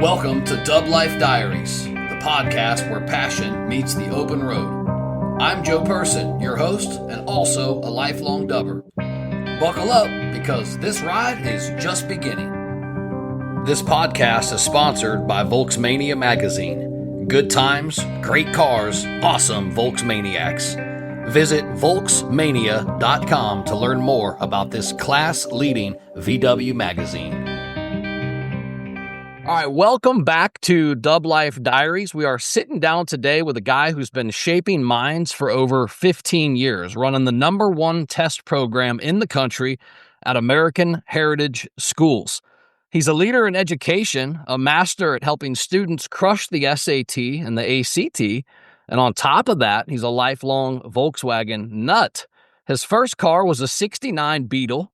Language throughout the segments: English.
Welcome to DubLife Diaries, the podcast where passion meets the open road. I'm Joe Person, your host, and also a lifelong dubber. Buckle up, because this ride is just beginning. This podcast is sponsored by Volksmania magazine. Good times, great cars, awesome Volksmaniacs. Visit Volksmania.com to learn more about this class-leading VW magazine. All right, welcome back to DubLife Diaries. We are sitting down today with a guy who's been shaping minds for over 15 years, running the #1 test program in the country at American Heritage Schools. He's a leader in education, a master at helping students crush the SAT and the ACT, and on top of that, he's a lifelong Volkswagen nut. His first car was a '69 Beetle.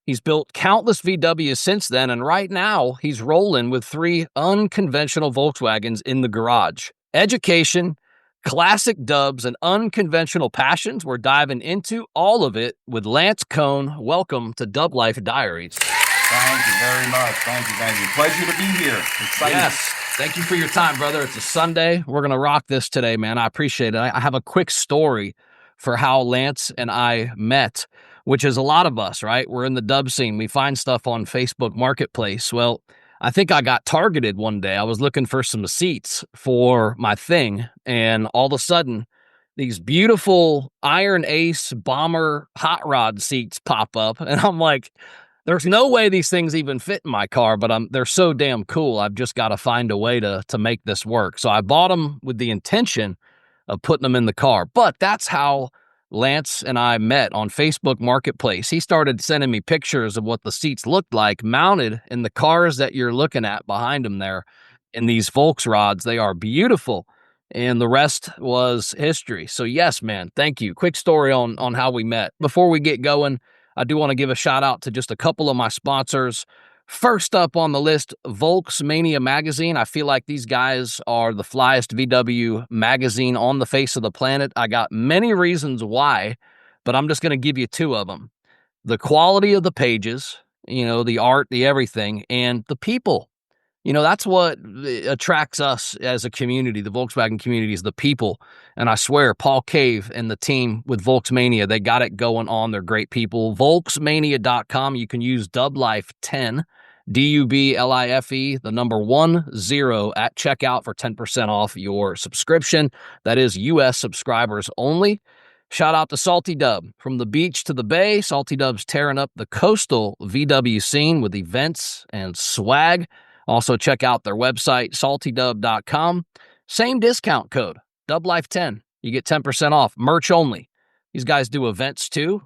He's built countless VWs since then, and right now he's rolling with 3 unconventional Volkswagens in the garage. Education, classic dubs, and unconventional passions. We're diving into all of it with Lance Kohn. Welcome to DubLife Diaries. Thank you very much. Thank you. Pleasure to be here. Excited. Yes. Thank you for your time, brother. It's a Sunday. We're going to rock this today, man. I appreciate it. I have a quick story for how Lance and I met, which is a lot of us, right? We're in the dub scene. We find stuff on Facebook Marketplace. Well, I think I got targeted one day. I was looking for some seats for my thing, and all of a sudden, these beautiful Iron Ace Bomber hot rod seats pop up, and I'm like, there's no way these things even fit in my car, but they're so damn cool. I've just got to find a way to make this work. So I bought them with the intention of putting them in the car. But that's how Lance and I met on Facebook Marketplace. He started sending me pictures of what the seats looked like mounted in the cars that you're looking at behind him there in these Volksrods. They are beautiful. And the rest was history. So yes, man, thank you. Quick story on how we met. Before we get going, I do want to give a shout out to just a couple of my sponsors. First up on the list, Volksmania magazine. I feel like these guys are the flyest VW magazine on the face of the planet. I got many reasons why, but I'm just going to give you 2 of them. The quality of the pages, the art, the everything, and the people. That's what attracts us as a community. The Volkswagen community is the people. And I swear, Paul Cave and the team with Volksmania, they got it going on. They're great people. Volksmania.com. You can use DubLife10, DUBLIFE, the number 10 at checkout for 10% off your subscription. That is U.S. subscribers only. Shout out to Salty Dub. From the beach to the bay, Salty Dub's tearing up the coastal VW scene with events and swag. Also, check out their website, saltydub.com. Same discount code, DubLife10. You get 10% off, merch only. These guys do events too,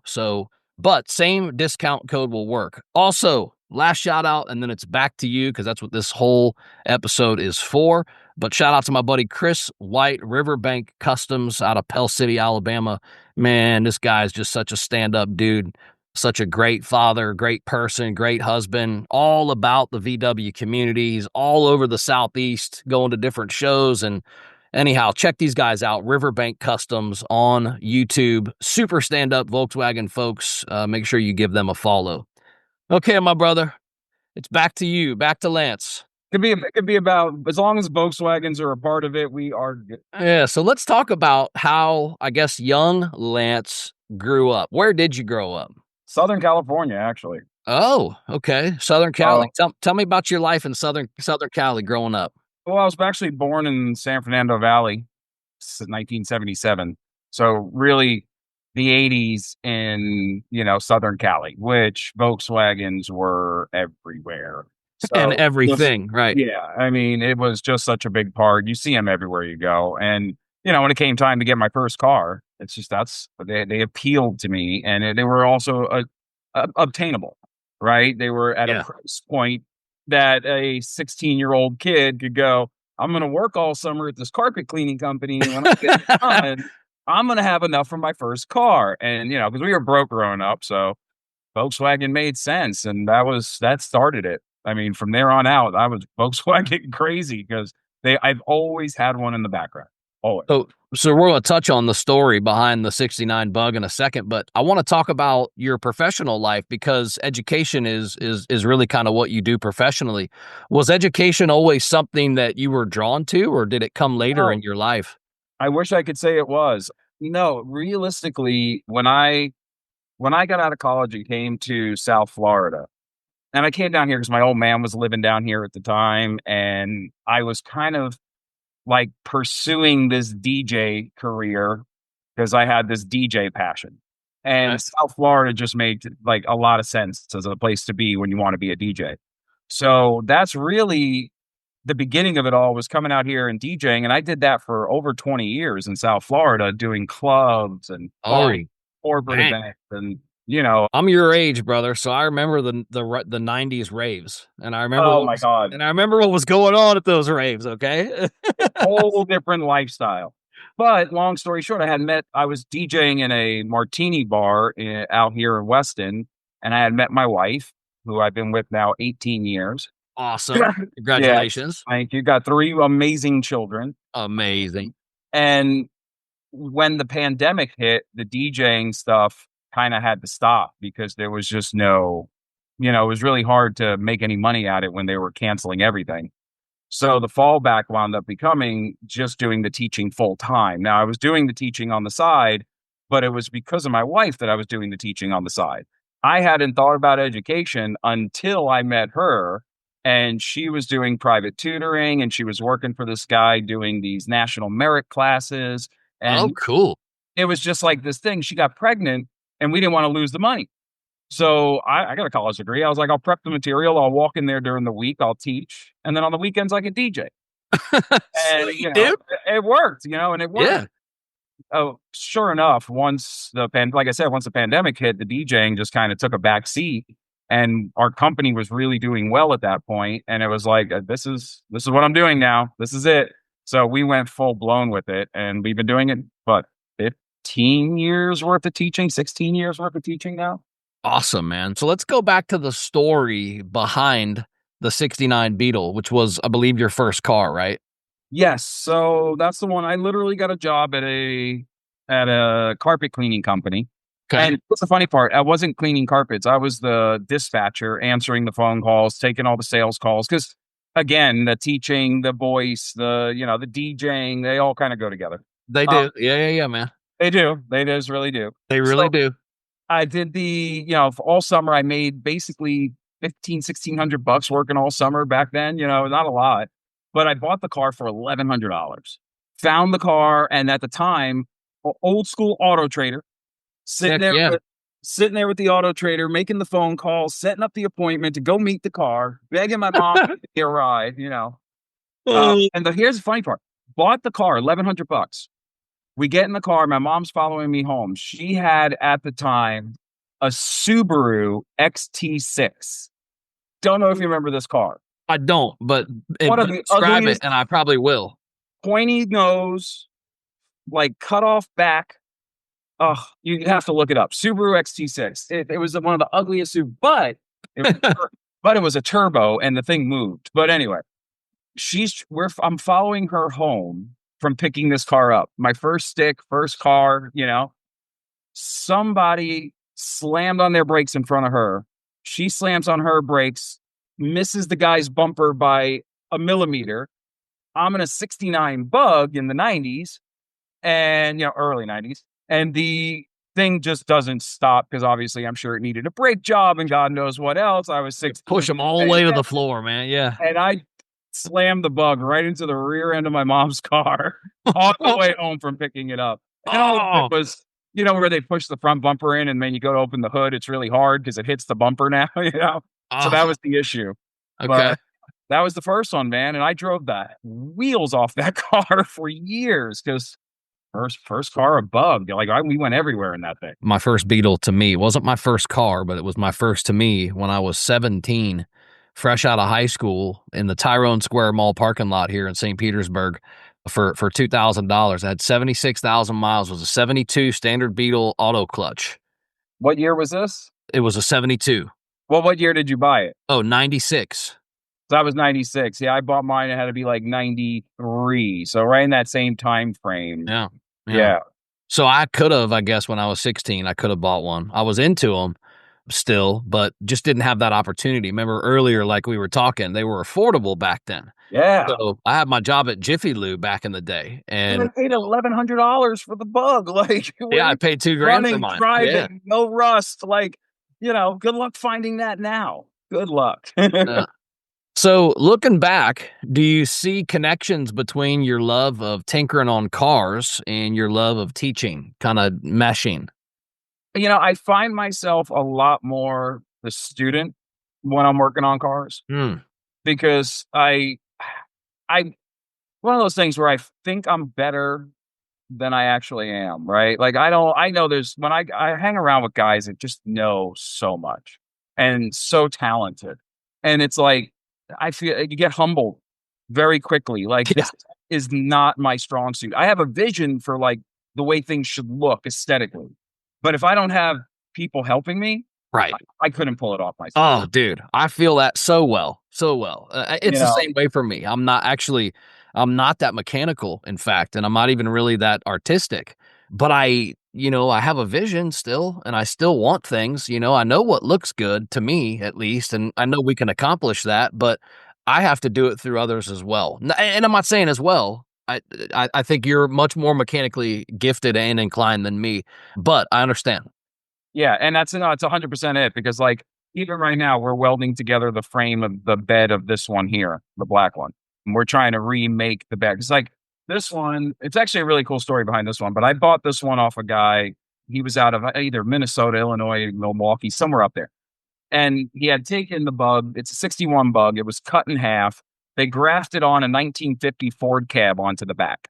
but same discount code will work. Also, last shout out, and then it's back to you, because that's what this whole episode is for. But shout out to my buddy Chris White, Riverbank Customs out of Pell City, Alabama. Man, this guy's just such a stand-up dude. Such a great father, great person, great husband, all about the VW community. He's all over the Southeast, going to different shows. And anyhow, check these guys out, Riverbank Customs on YouTube. Super stand-up Volkswagen folks. Make sure you give them a follow. Okay, my brother, it's back to you, back to Lance. It could be about, as long as Volkswagens are a part of it, we are good. Yeah, so let's talk about how, I guess, young Lance grew up. Where did you grow up? Southern California, actually. Oh, okay. Southern Cali. Tell me about your life in Southern Cali growing up. Well, I was actually born in San Fernando Valley, 1977. So really the 80s in, Southern Cali, which Volkswagens were everywhere. So and everything, right. Yeah. I mean, it was just such a big part. You see them everywhere you go. And, when it came time to get my first car, it's just they appealed to me, and they were also obtainable, right? They were at a price point that a 16-year-old kid could go, I'm going to work all summer at this carpet cleaning company, and when I get done, I'm going to have enough for my first car. And, because we were broke growing up, so Volkswagen made sense, and that started it. I mean, from there on out, I was Volkswagen crazy, because I've always had one in the background. always. So we're going to touch on the story behind the 69 bug in a second, but I want to talk about your professional life because education is really kind of what you do professionally. Was education always something that you were drawn to, or did it come later No, in your life? I wish I could say it was. No, realistically, when I got out of college and came to South Florida, and I came down here because my old man was living down here at the time, and I was kind of like pursuing this DJ career because I had this DJ passion. Okay. And South Florida just made like a lot of sense as a place to be when you want to be a DJ. So that's really the beginning of it all, was coming out here and DJing. And I did that for over 20 years in South Florida, doing clubs and Oh, corporate dang. events. And, you know, I'm your age, brother, so I remember the 90s raves, and oh my God, I remember what was going on at those raves, okay? whole different lifestyle. But long story short, I was DJing in a martini bar out here in Weston, and I had met my wife, who I've been with now 18 years. Awesome. Yeah, Congratulations. thank you. Got three amazing children. Amazing. And when the pandemic hit, the DJing stuff kind of had to stop because there was just no, it was really hard to make any money at it when they were canceling everything. So the fallback wound up becoming just doing the teaching full time. Now I was doing the teaching on the side, but it was because of my wife that I was doing the teaching on the side. I hadn't thought about education until I met her, and she was doing private tutoring and she was working for this guy doing these national merit classes. Oh, And cool. it was just like this thing. She got pregnant and we didn't want to lose the money. So I got a college degree. I was like, I'll prep the material. I'll walk in there during the week. I'll teach. And then on the weekends, I can DJ. And, Sweet, dude. it worked, and it worked. Yeah. Oh, sure enough, like I said, once the pandemic hit, the DJing just kind of took a back seat, and our company was really doing well at that point. And it was like, this is what I'm doing now. This is it. So we went full blown with it, and we've been doing it, but 15 years worth of teaching, 16 years worth of teaching now. Awesome, man. So let's go back to the story behind the 69 Beetle, which was, I believe, your first car, right? Yes, so that's the one. I literally got a job at a carpet cleaning company. Okay. And what's the funny part? I wasn't cleaning carpets. I was the dispatcher, answering the phone calls, taking all the sales calls. Because again, the teaching, the voice, the DJing, they all kind of go together. They Uh, do. Yeah, man. they do. They just really do. They really So do. I did for all summer. I made basically 1,500 to 1,600 bucks working all summer back then. Not a lot, but I bought the car for $1,100. Found the car, and at the time, old school Auto Trader, sitting Heck there, yeah. sitting there with the Auto Trader, making the phone calls, setting up the appointment to go meet the car, begging my mom to give me a ride. Oh, Here's the funny part: bought the car, $1,100. We get in the car. My mom's following me home. She had at the time a Subaru XT6. Don't know if you remember this car. I don't, but One of the describe it, ugliest, and I probably will. pointy nose, like cut off back. Oh, you have to look it up. Subaru XT6. It was one of the ugliest Subaru, but it was a turbo and the thing moved. But anyway, I'm following her home from picking this car up. My first stick, first car, somebody slammed on their brakes in front of her. She slams on her brakes, misses the guy's bumper by a millimeter. I'm in a 69 bug in the 90s and, early 90s. And the thing just doesn't stop because obviously I'm sure it needed a brake job and God knows what else. I was 16. Push them all the way to the floor, man. Yeah. And I slammed the bug right into the rear end of my mom's car on the way home from picking it up. And all of it was, where they push the front bumper in and then you go to open the hood. It's really hard because it hits the bumper now, So that was the issue. Okay. But that was the first one, man. And I drove the wheels off that car for years because first car a bug. We went everywhere in that thing. My first Beetle to me wasn't my first car, but it was my first to me when I was 17, fresh out of high school in the Tyrone Square Mall parking lot here in St. Petersburg for $2,000. I had 76,000 miles. It was a 72 standard Beetle auto clutch. What year was this? It was a 72. Well, what year did you buy it? Oh, 96. So I was 96. Yeah, I bought mine. It had to be like 93. So right in that same time frame. Yeah, yeah. Yeah. So I could have, I guess, when I was 16, I could have bought one. I was into them still, but just didn't have that opportunity. Remember earlier, like we were talking, they were affordable back then. Yeah. So I had my job at Jiffy Lube back in the day, And I and paid $1,100 for the bug. Like, what yeah, are I you paid 2 grand for running, mine. Yeah. driving, no rust? Like, good luck finding that now. Good luck. Yeah. So looking back, do you see connections between your love of tinkering on cars and your love of teaching kind of meshing? I find myself a lot more the student when I'm working on cars Mm. because I one of those things where I think I'm better than I actually am, right? Like I know there's when I hang around with guys that just know so much and so talented. And it's like I feel you get humbled very quickly. Like Yeah. this is not my strong suit. I have a vision for like the way things should look aesthetically. But if I don't have people helping me, Right. I couldn't pull it off myself. Oh, dude, I feel that so well, so well. You It's the know, same way for me. I'm not that mechanical, in fact, and I'm not even really that artistic. But I have a vision still, and I still want things. I know what looks good to me, at least, and I know we can accomplish that. But I have to do it through others as well. And I'm not saying as well. I think you're much more mechanically gifted and inclined than me, but I understand. Yeah, and that's no, it's 100% it because like even right now we're welding together the frame of the bed of this one here, the black one. And we're trying to remake the bed. It's like this one, it's actually a really cool story behind this one, but I bought this one off a guy. He was out of either Minnesota, Illinois, Milwaukee, somewhere up there. And he had taken the bug, it's a 61 bug, it was cut in half. They grafted on a 1950 Ford cab onto the back.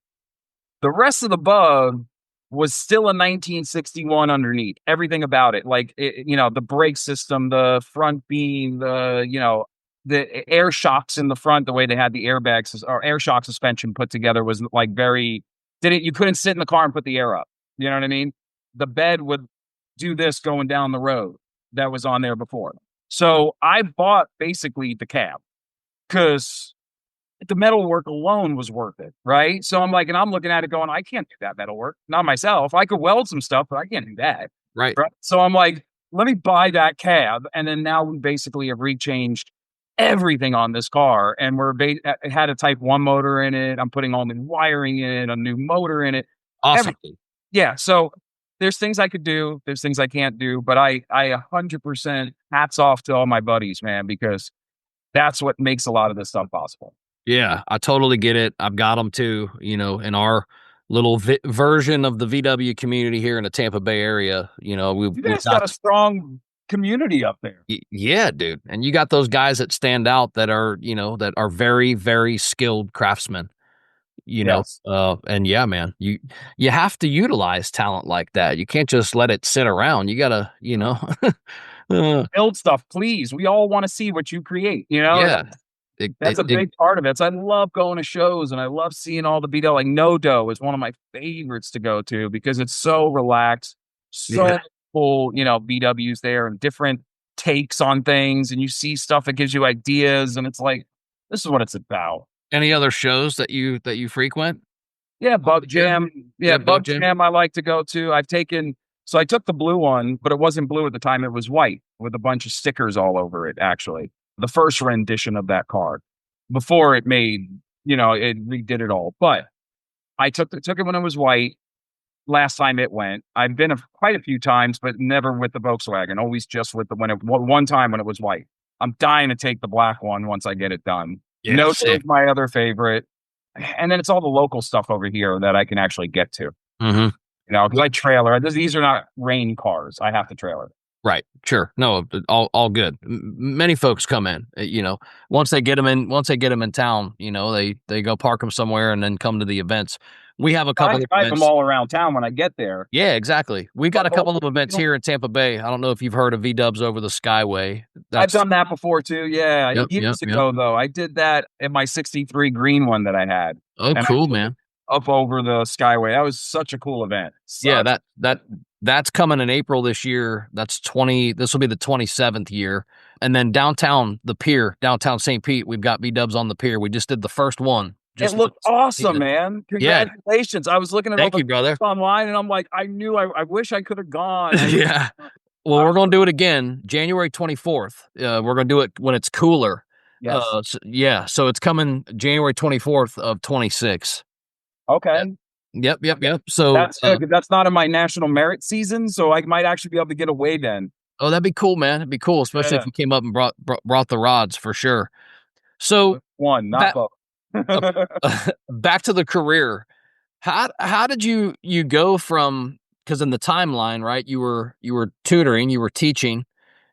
The rest of the bug was still a 1961 underneath. Everything about it, like the brake system, the front beam, the air shocks in the front, the way they had the airbags or air shock suspension put together was like very didn't you couldn't sit in the car and put the air up. You know what I mean? The bed would do this going down the road that was on there before. So I bought basically the cab because the metalwork alone was worth it, right? So I'm like, and I'm looking at it going, I can't do that metalwork, not myself. I could weld some stuff, but I can't do that, Right. right? So I'm like, let me buy that cab, and then now we basically have rechanged everything on this car, and it had a Type 1 motor in it. I'm putting all new wiring in it, a new motor in it, Awesome. everything. Yeah, so there's things I could do, there's things I can't do, but I 100% hats off to all my buddies, man, because that's what makes a lot of this stuff possible. Yeah, I totally get it. I've got them too, in our little version of the VW community here in the Tampa Bay area. You We've guys got got a strong community up there. yeah, dude, and you got those guys that stand out that are very, very skilled craftsmen. Yes. And yeah, man, you have to utilize talent like that. You can't just let it sit around. You gotta, uh, Build stuff, please. We all want to see what you create. yeah, it, That's it, a it, big part of it. So I love going to shows and I love seeing all the Beetle. Like No Dough is one of my favorites to go to because it's so relaxed, yeah. so cool, BWs there and different takes on things. And you see stuff that gives you ideas. And it's like, this is what it's about. Any other shows that you frequent? Yeah, Bug Jam. Yeah, Yeah, Bug Bug Jam. Jam I like to go to. So I took the blue one, but it wasn't blue at the time. It was white with a bunch of stickers all over it, actually. The first rendition of that card before it made, it redid it all. But I took it when it was white. Last time it went, I've been quite a few times, but never with the Volkswagen. Always just with one time when it was white. I'm dying to take the black one once I get it done. Yeah, No, same. my other favorite. And then it's all the local stuff over here that I can actually get to, Mhm. because I trailer. These are not rain cars. I have to trailer. Right. Sure. No, all good. Many folks come in, once they get them in town, they go park them somewhere and then come to the events. We have a I couple of drive them events. all around town when I get there. Yeah, exactly. We got But a couple of events here in Tampa Bay. I don't know if you've heard of V-Dubs over the Skyway. I've That's done that before too. Yeah, Yep, yep, years yep. ago though, I did that in my '63 green one that I had, Oh, and I cool, took it man. up over the Skyway. That was such a cool event. Yeah, Such. that's coming in April this year. This will be the 27th year. And then downtown, the pier, downtown St. Pete, we've got B-dubs on the pier. We just did the first one. It looked awesome, man. Yeah. Congratulations. I was looking at all Thank the you, brother. online, and I'm like, I wish I could have gone. Yeah. Well, we're going to do it again, January 24th. We're going to do it when it's cooler. Yes. So it's coming January 24th of 26. Okay. Yep. So That's good. 'Cause that's not in my national merit season, so I might actually be able to get away then. oh, that'd be cool, man. It'd be cool, especially if you came up and brought the rods for sure. So One, not both. back to the career. How did you go from, because in the timeline, right, you were tutoring, you were teaching,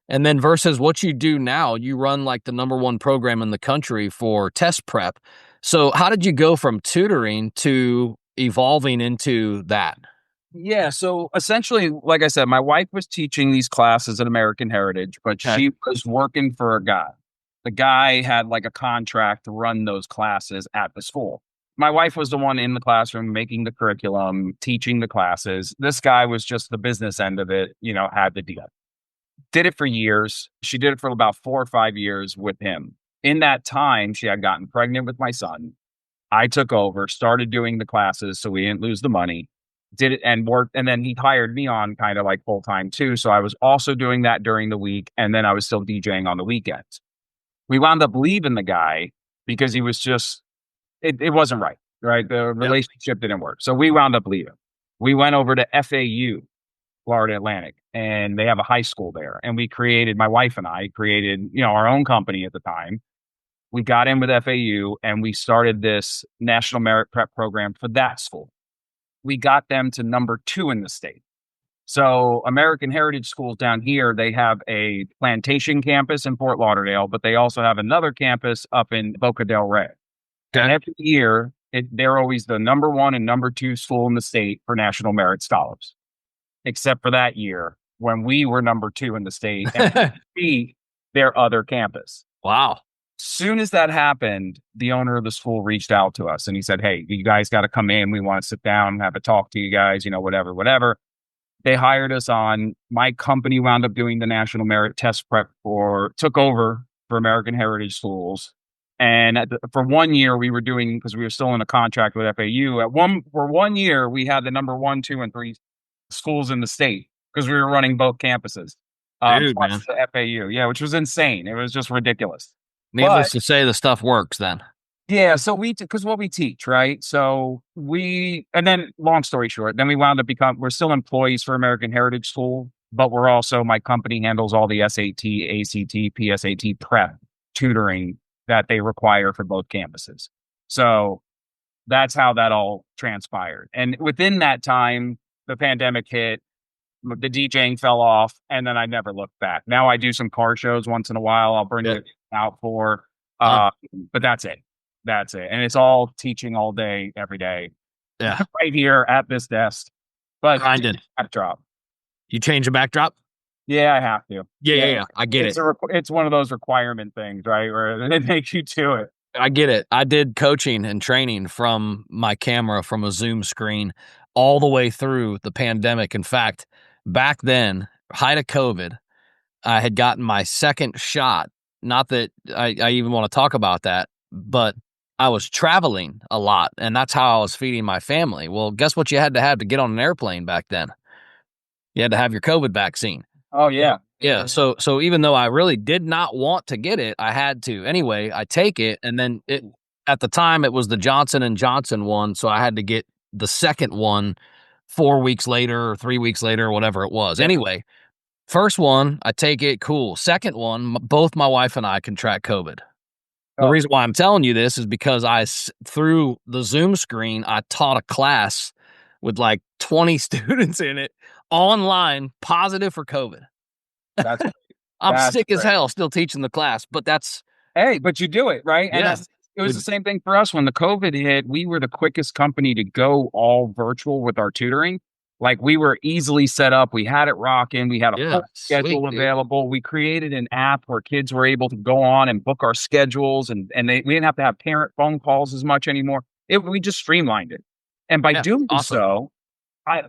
and then versus what you do now, you run like the #1 program in the country for test prep. So how did you go from tutoring to evolving into that? Yeah, so essentially, like I said, my wife was teaching these classes at American Heritage, but Okay. she was working for a guy. The guy had like a contract to run those classes at the school. My wife was the one in the classroom making the curriculum, teaching the classes. This guy was just the business end of it, had the deal. Did it for years. She did it for about 4 or 5 years with him. In that time, she had gotten pregnant with my son. I took over, started doing the classes so we didn't lose the money, did it and worked. And then he hired me on kind of like full time too. So I was also doing that during the week. And then I was still DJing on the weekends. We wound up leaving the guy because he was just, it wasn't right. Right. The relationship didn't work. So we wound up leaving. We went over to FAU, Florida Atlantic, and they have a high school there. And my wife and I created, our own company at the time. We got in with FAU and we started this national merit prep program for that school. We got them to #2 in the state. So American Heritage Schools down here, they have a plantation campus in Fort Lauderdale, but they also have another campus up in Boca del Rey. Okay. And every year, they're always the #1 and #2 school in the state for national merit scholars, except for that year when we were #2 in the state and beat their other campus. Wow. Soon as that happened, the owner of the school reached out to us and he said, "Hey, you guys got to come in. We want to sit down and have a talk to you guys, whatever." They hired us on. My company wound up doing the national merit test prep took over for American Heritage Schools. And for 1 year, we were doing, because we were still in a contract with FAU. For 1 year, we had the #1, 2, and 3 schools in the state because we were running both campuses. Dude, Plus man. the FAU, yeah, which was insane. It was just ridiculous. Needless to say, the stuff works then. Yeah, so because what we teach, right? So and then long story short, then we wound up we're still employees for American Heritage School, but my company handles all the SAT, ACT, PSAT prep tutoring that they require for both campuses. So that's how that all transpired. And within that time, the pandemic hit, the DJing fell off, and then I never looked back. Now I do some car shows once in a while. I'll bring it out for, but that's it. That's it. And it's all teaching all day, every day. Yeah. Right here at this desk. But Grinded. Backdrop. You change the backdrop? Yeah, I have to. Yeah. I get it. It's one of those requirement things, right? Where they make you do it. I get it. I did coaching and training from my camera from a Zoom screen all the way through the pandemic. In fact, back then, height of COVID, I had gotten my second shot. Not that I even want to talk about that, but I was traveling a lot, and that's how I was feeding my family. Well, guess what you had to have to get on an airplane back then? You had to have your COVID vaccine. Oh, yeah. Yeah. So even though I really did not want to get it, I had to. Anyway, I take it, and then at the time it was the Johnson & Johnson one, so I had to get the second one 4 weeks later or 3 weeks later or whatever it was. Anyway, first one, I take it, cool. Second one, both my wife and I contract COVID. The reason why I'm telling you this is because through the Zoom screen, I taught a class with like 20 students in it online, positive for COVID. I'm sick as hell still teaching the class, but but you do it, right? Yeah. And it was the same thing for us when the COVID hit. We were the quickest company to go all virtual with our tutoring. Like, we were easily set up. We had it rocking. We had a full schedule available. We created an app where kids were able to go on and book our schedules, and we didn't have to have parent phone calls as much anymore. We just streamlined it. And by doing so,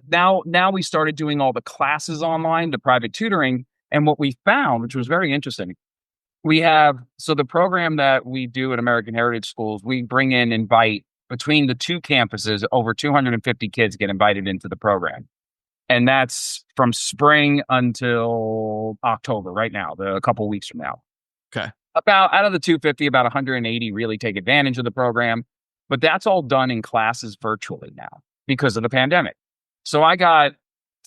now we started doing all the classes online, the private tutoring. And what we found, which was very interesting, We have so the program that we do at American Heritage Schools, we bring in invite between the two campuses, over 250 kids get invited into the program. And that's from spring until October right now, a couple of weeks from now. Okay. About out of the 250, about 180 really take advantage of the program, but that's all done in classes virtually now because of the pandemic. So I got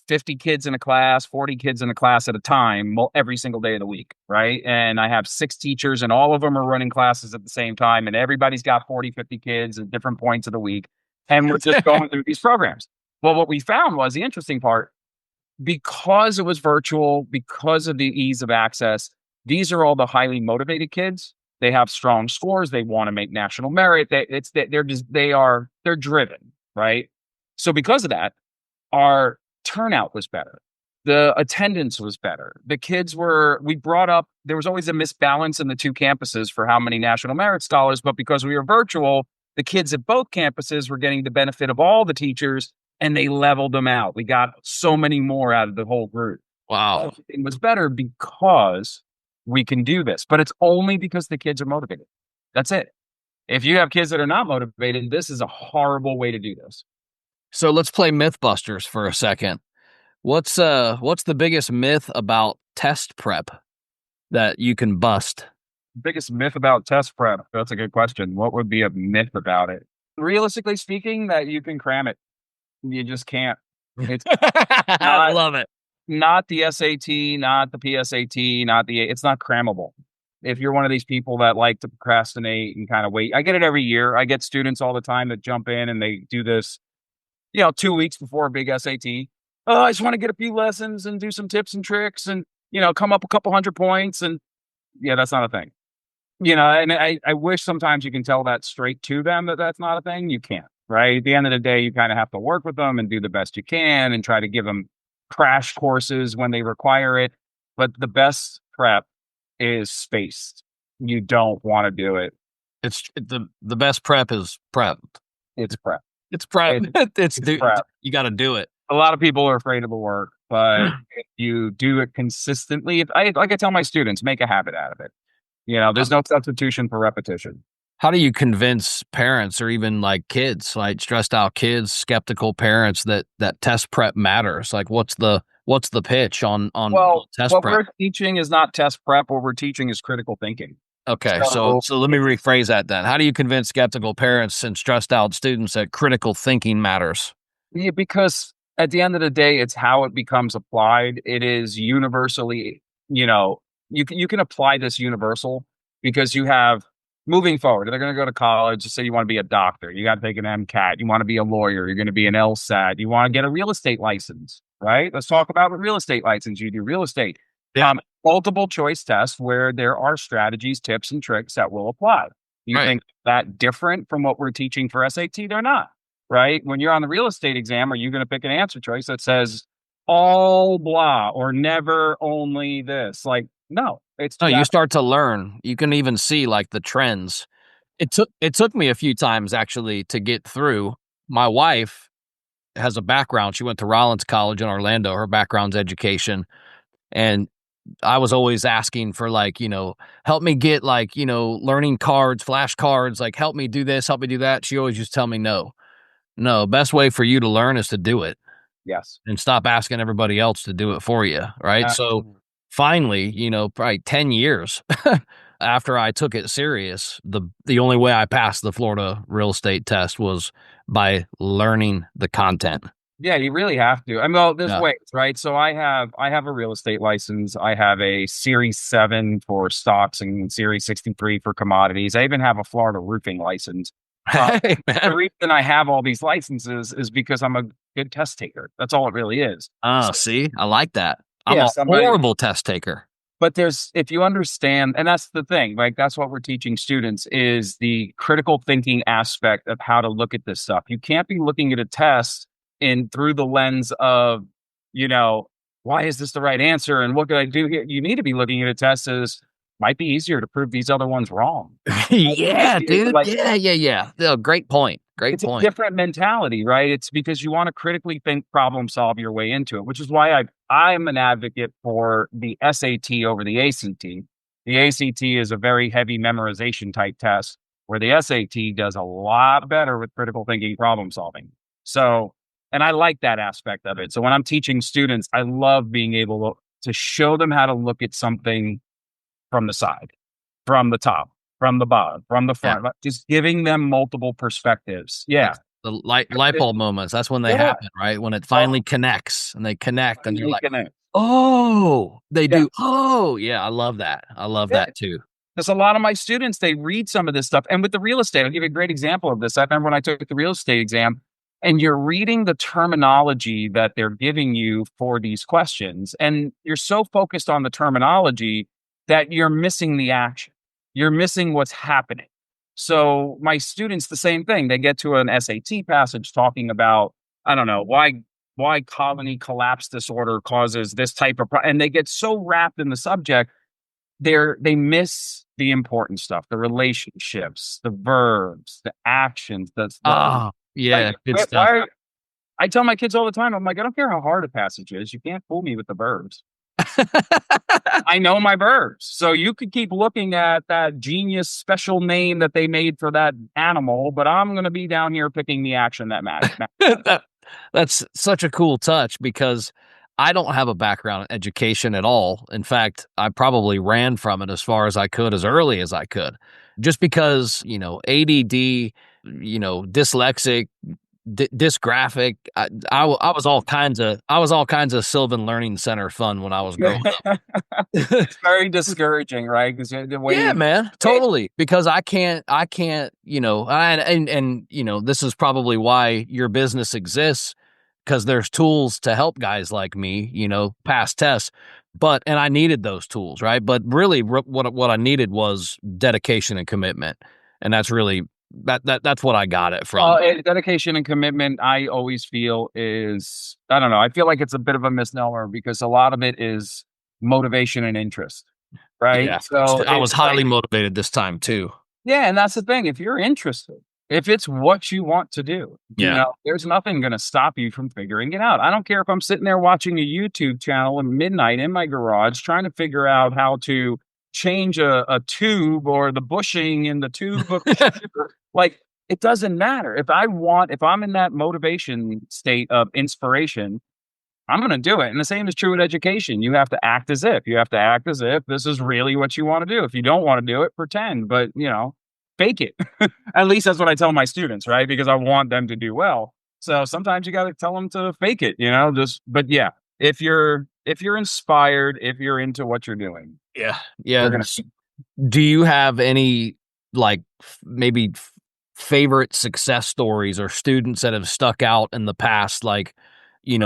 50 kids in a class, 40 kids in a class at a time, every single day of the week, right? And I have 6 teachers, and all of them are running classes at the same time, and everybody's got 40, 50 kids at different points of the week, and we're just going through these programs. Well, what we found was the interesting part, because it was virtual, because of the ease of access, these are all the highly motivated kids. They have strong scores. They want to make national merit. They're driven, right? So because of that, our turnout was better. The attendance was better. We brought up, there was always a misbalance in the two campuses for how many national merit scholars, but because we were virtual, the kids at both campuses were getting the benefit of all the teachers, and they leveled them out. We got so many more out of the whole group. Wow. It was better because we can do this, but it's only because the kids are motivated. That's it. If you have kids that are not motivated, this is a horrible way to do this. So let's play Mythbusters for a second. What's the biggest myth about test prep that you can bust? Biggest myth about test prep? That's a good question. What would be a myth about it? Realistically speaking, that you can cram it. You just can't. It's I love it. Not the SAT, not the PSAT, it's not crammable. If you're one of these people that like to procrastinate and kind of wait, I get it every year. I get students all the time that jump in and they do this, 2 weeks before a big SAT. Oh, I just want to get a few lessons and do some tips and tricks and, come up a couple hundred points. And yeah, that's not a thing. And I wish sometimes you can tell that straight to them that that's not a thing. You can't, right? At the end of the day, you kind of have to work with them and do the best you can and try to give them crash courses when they require it. But the best prep is spaced. You don't want to do it. It's the best prep is prep. It's prep. It's prep. It's prep. You got to do it. A lot of people are afraid of the work, but if you do it consistently, like I tell my students, make a habit out of it. There's no substitution for repetition. How do you convince parents or even like kids, like stressed out kids, skeptical parents that test prep matters? Like what's the pitch on test prep? What we're teaching is not test prep. What we're teaching is critical thinking. Okay, so let me rephrase that then. How do you convince skeptical parents and stressed out students that critical thinking matters? Yeah, because at the end of the day, it's how it becomes applied. It is universally, you can apply this universal because you have moving forward. They're going to go to college. Say you want to be a doctor. You got to take an MCAT. You want to be a lawyer. You're going to be an LSAT. You want to get a real estate license, right? Let's talk about what real estate license you do. Real estate. Yeah. Multiple choice tests where there are strategies, tips, and tricks that will apply. You think that different from what we're teaching for SAT? They're not, right? When you're on the real estate exam, are you going to pick an answer choice that says all blah or never only this? Like, no. You start to learn. You can even see like the trends. It took me a few times actually to get through. My wife has a background. She went to Rollins College in Orlando. Her background's education. And I was always asking for like, help me get like, learning cards, flashcards, like help me do this, help me do that. She always just tell me no. Best way for you to learn is to do it. Yes. And stop asking everybody else to do it for you. Right. So finally, probably 10 years after I took it serious, the only way I passed the Florida real estate test was by learning the content. Yeah, you really have to. There's ways, right? So I have a real estate license. I have a Series 7 for stocks and Series 63 for commodities. I even have a Florida roofing license. Hey, man. The reason I have all these licenses is because I'm a good test taker. That's all it really is. See, I like that. I'm a horrible test taker. But if you understand, and that's the thing, like that's what we're teaching students is the critical thinking aspect of how to look at this stuff. You can't be looking at a test through the lens of, why is this the right answer? And what could I do here? You need to be looking at a test as might be easier to prove these other ones wrong. Yeah, dude. Yeah. Great point. It's a different mentality, right? It's because you want to critically think, problem solve your way into it, which is why I'm an advocate for the SAT over the ACT. The ACT is a very heavy memorization type test, where the SAT does a lot better with critical thinking, problem solving. So, and I like that aspect of it. So when I'm teaching students, I love being able to show them how to look at something from the side, from the top, from the bottom, from the Yeah. front, like, just giving them multiple perspectives. Yeah. That's the light bulb moments. That's when they Yeah. happen, right? When it Oh, finally connects and they connect and you're finally like, connect. "Oh, they Yeah. do. Oh, yeah, I love that. I love Yeah. that too." Because a lot of my students, they read some of this stuff. And with the real estate, I'll give you a great example of this. I remember when I took the real estate exam, and you're reading the terminology that they're giving you for these questions, and you're so focused on the terminology that you're missing the action. You're missing what's happening. So my students, the same thing. They get to an SAT passage talking about, I don't know, why colony collapse disorder causes this type of and they get so wrapped in the subject they miss the important stuff, the relationships, the verbs, the actions, the Oh, yeah, like, good stuff. why I tell my kids all the time, I'm like, "I don't care how hard a passage is, you can't fool me with the verbs. I know my verbs. So you could keep looking at that genius special name that they made for that animal, but I'm gonna be down here picking the action that matters." That that's such a cool touch because I don't have a background in education at all. In fact, I probably ran from it as far as I could, as early as I could, just because, ADD, dyslexic, dysgraphic. I was all kinds of Sylvan Learning Center fun when I was growing up. It's very discouraging, right? Because the way Yeah, you man, totally. Because I can't, this is probably why your business exists, because there's tools to help guys like me, pass tests. And I needed those tools, right? But really, what I needed was dedication and commitment, and that's really that's what I got it from. dedication and commitment, I always feel is, I don't know, I feel like it's a bit of a misnomer because a lot of it is motivation and interest, right? Yeah, So I was it's highly like, motivated this time too. yeah, and that's the thing. If you're interested, if it's what you want to do, Yeah. there's nothing going to stop you from figuring it out. I don't care if I'm sitting there watching a YouTube channel at midnight in my garage trying to figure out how to change a tube or the bushing in the tube of sugar. Like, it doesn't matter. If I'm in that motivation state of inspiration, I'm going to do it. And the same is true with education. You have to act as if. You have to act as if this is really what you want to do. If you don't want to do it, pretend, but fake it. At least that's what I tell my students, right? Because I want them to do well. So sometimes you got to tell them to fake it, but yeah, if you're inspired, if you're into what you're doing, Yeah. you're Yeah. going Do you have any like maybe favorite success stories or students that have stuck out in the past? Like,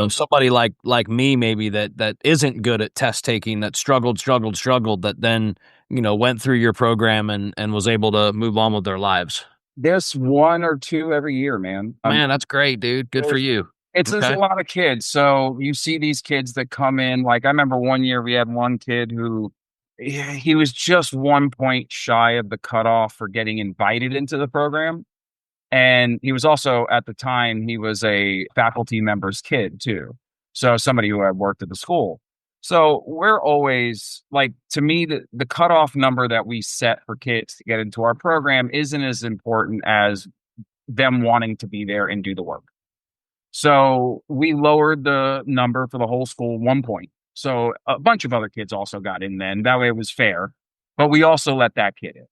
somebody like me maybe that isn't good at test taking, that struggled, that then went through your program and was able to move on with their lives. there's one or two every year, man. Man, that's great, dude. Good for There's you. there's a Okay. lot of kids. So you see these kids that come in. Like I remember one year we had one kid who he was just 1 point shy of the cutoff for getting invited into the program. And he was also at the time he was a faculty member's kid too. So somebody who had worked at the school. So we're always like, to me, the cutoff number that we set for kids to get into our program isn't as important as them wanting to be there and do the work. So we lowered the number for the whole school 1 point. So a bunch of other kids also got in then. That way it was fair. But we also let that kid in.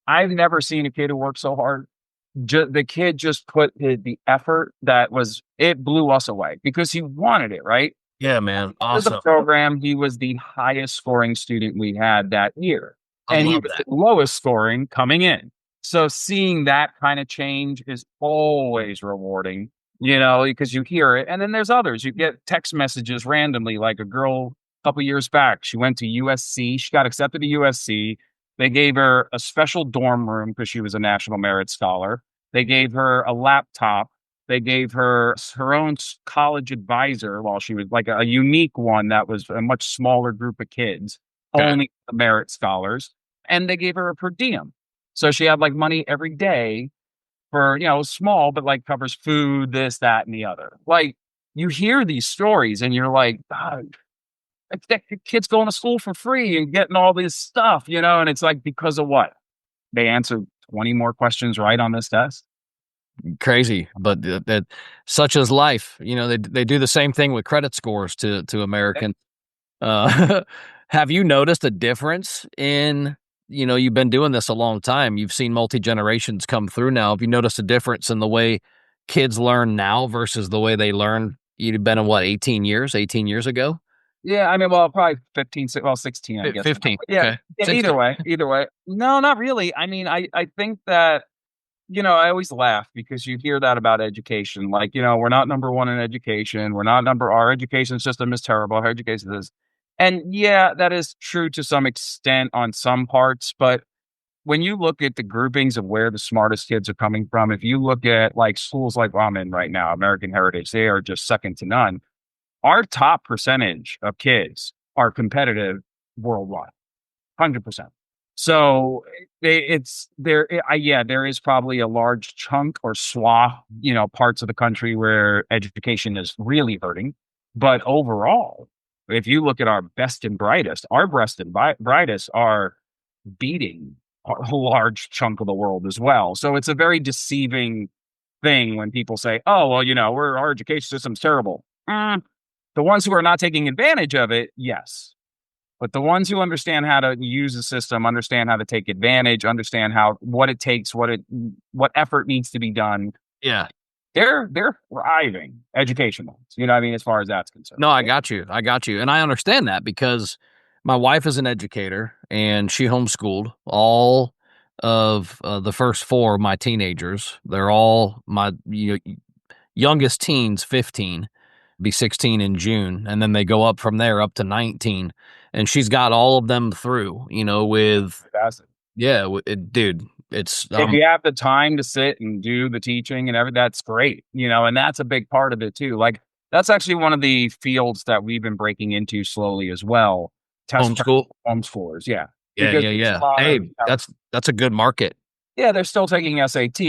I've never seen a kid who worked so hard. The kid just put the effort it blew us away because he wanted it, right? Yeah, man. For the Awesome. program, he was the highest scoring student we had that year. I And he love was the that. lowest scoring coming in. So seeing that kind of change is always rewarding, because you hear it. And then there's others. You get text messages randomly, like a girl a couple years back. She went to USC. She got accepted to USC. They gave her a special dorm room because she was a National Merit Scholar. They gave her a laptop. They gave her her own college advisor while she was like a unique one that was a much smaller group of kids, Okay. only the merit scholars. And they gave her a per diem. So she had like money every day for, small, but like covers food, this, that, and the other. Like you hear these stories and you're like, "God, Kids going to school for free and getting all this stuff, and it's like, because of what? They answered 20 more questions right on this test. Crazy, but that such is life. They do the same thing with credit scores to American. Have you noticed a difference in, you've been doing this a long time. You've seen multi-generations come through now. Have you noticed a difference in the way kids learn now versus the way they learned? You've been in what, 18 years ago? Yeah, I mean, well, probably 15, 16, I guess. 15. Yeah, Okay. yeah, 16. either way. No, not really. I mean, I think that, I always laugh because you hear that about education. Like, we're not number one in education. Our education system is terrible. Our education is, and yeah, that is true to some extent on some parts. But when you look at the groupings of where the smartest kids are coming from, if you look at like schools like I'm in right now, American Heritage, they are just second to none. Our top percentage of kids are competitive worldwide, 100%. So it's there. Yeah, there is probably a large chunk or swath, parts of the country where education is really hurting. But overall, if you look at our best and brightest, our best and brightest are beating a large chunk of the world as well. So it's a very deceiving thing when people say, "Oh, well, our education system's terrible." The ones who are not taking advantage of it, yes. But the ones who understand how to use the system, understand how to take advantage, understand what it takes, what effort needs to be done, Yeah. they're thriving educational. You know what I mean? As far as that's concerned. No, I got you. I got you. And I understand that because my wife is an educator and she homeschooled all of the first four of my teenagers. They're all my youngest teens, 15, be 16 in June. And then they go up from there up to 19. And she's got all of them through, with, Fantastic. yeah, dude, it's, If you have the time to sit and do the teaching and everything, that's great, and that's a big part of it too. Like that's actually one of the fields that we've been breaking into slowly as well. Test prep homeschool. homeschoolers, yeah, Yeah. because Yeah. there's Yeah. a lot Hey, of, that's a good market. yeah, they're still taking SAT,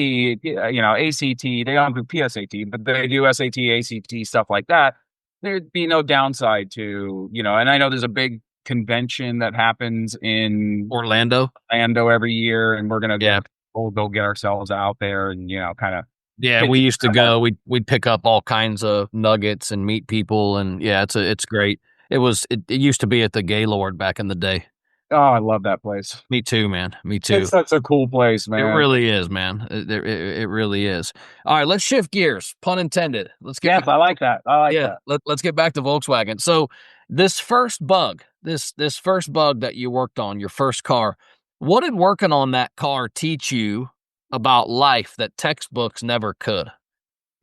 ACT. They don't do PSAT, but they do SAT, ACT, stuff like that. There'd be no downside to, and I know there's a big convention that happens in Orlando. Orlando every year, and Yeah. we'll go get ourselves out there and, kind of Yeah, hit we used to that mark. go. We'd pick up all kinds of nuggets and meet people, and yeah, it's great. It used to be at the Gaylord back in the day. Oh, I love that place. Me too, man. Me too. It's such a cool place, It man. really is, man. It really is. All right, let's shift gears. Pun intended. Let's get Yes, back. I like that. I like Yeah, that. let's get back to Volkswagen. So this first bug that you worked on, your first car, what did working on that car teach you about life that textbooks never could?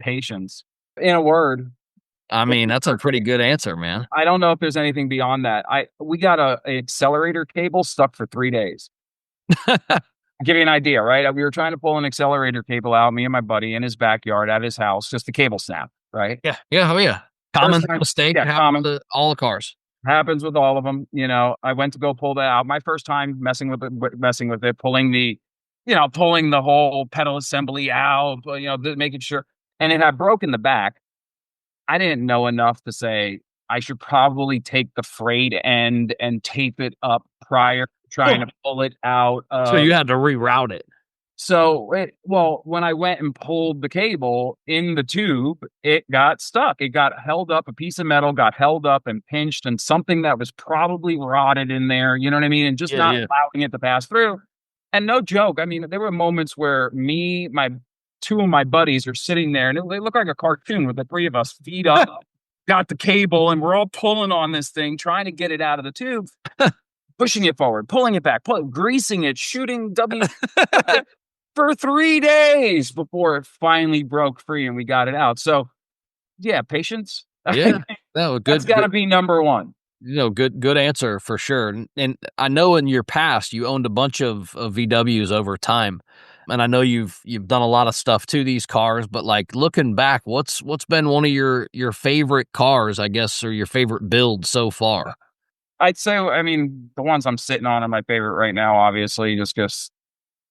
Patience. In a word. I mean, that's a pretty good answer, man. I don't know if there's anything beyond that. We got a accelerator cable stuck for 3 days. Give you an idea, right? We were trying to pull an accelerator cable out, me and my buddy in his backyard at his house, just the cable snapped, right? Yeah, yeah, oh yeah. First Common time, mistake yeah, happens common. to all the cars. Happens with all of them. I went to go pull that out. My first time messing with it, pulling the whole pedal assembly out, making sure, and it had broken the back. I didn't know enough to say I should probably take the frayed end and tape it up prior to trying to pull it out So of. you had to reroute it. So, when I went and pulled the cable in the tube, it got stuck. It got held up. A piece of metal got held up and pinched, and something that was probably rotted in there. You know what I mean? And just Yeah, not yeah. allowing it to pass through. And no joke. I mean, there were moments where my two of my buddies are sitting there, and they look like a cartoon with the three of us feet up, got the cable, and we're all pulling on this thing, trying to get it out of the tube, pushing it forward, pulling it back, greasing it, shooting for 3 days before it finally broke free and we got it out. So, yeah, patience. Yeah. No, That's good, gotta be number 1. good answer for sure. And I know in your past you owned a bunch of VWs over time. And I know you've done a lot of stuff to these cars, but like looking back, what's been one of your favorite cars, I guess, or your favorite build so far? I'd say, I mean, the ones I'm sitting on are my favorite right now, obviously, just because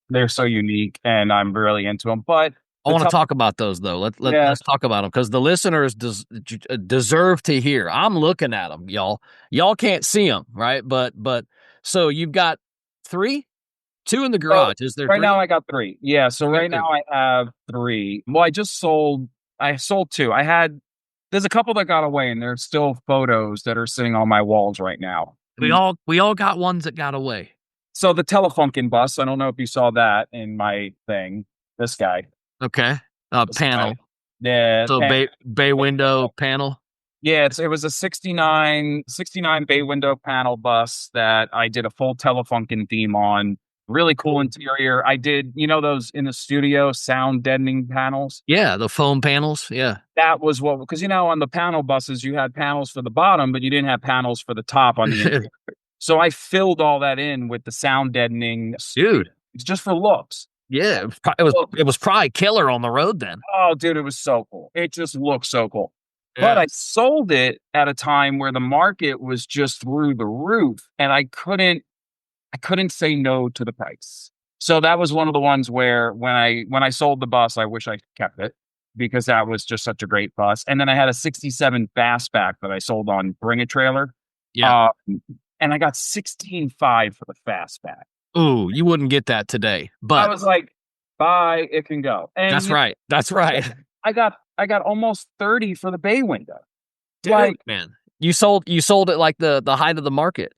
they're so unique and I'm really into them. But I The want to tel talk about those though. Yeah. Let's talk about them because the listeners deserve to hear. I'm looking at them, y'all. Y'all can't see them, right? But so you've got three, two in the So, garage. Is there right now three? I got 3. Yeah, so You got right now two. I have 3. Well, I sold 2. There's a couple that got away, and there's still photos that are sitting on my walls right now. We all got ones that got away. So the Telefunken bus, I don't know if you saw that in my thing. This guy. Okay. This guy. Panel. Yeah, So bay window panel. yeah, it was a 69 bay window panel bus that I did a full Telefunken theme on. Really cool interior. I did, those in the studio sound deadening panels. Yeah, the foam panels. Yeah. That was because on the panel buses you had panels for the bottom, but you didn't have panels for the top on the interior. So I filled all that in with the sound deadening. Dude. It's just for looks. Yeah, it was probably killer on the road then. Oh, dude, it was so cool. It just looked so cool. But Yeah. I sold it at a time where the market was just through the roof, and I couldn't say no to the price. So that was one of the ones where when I sold the bus, I wish I kept it because that was just such a great bus. And then I had a 67 fastback that I sold on Bring a Trailer. Yeah. And I got 16.5 for the fastback. Ooh, you wouldn't get that today. I But was like, buy, it can go. And that's right. That's right. I got almost 30 for the bay window. Dude, Like man. You sold it like the height of the market.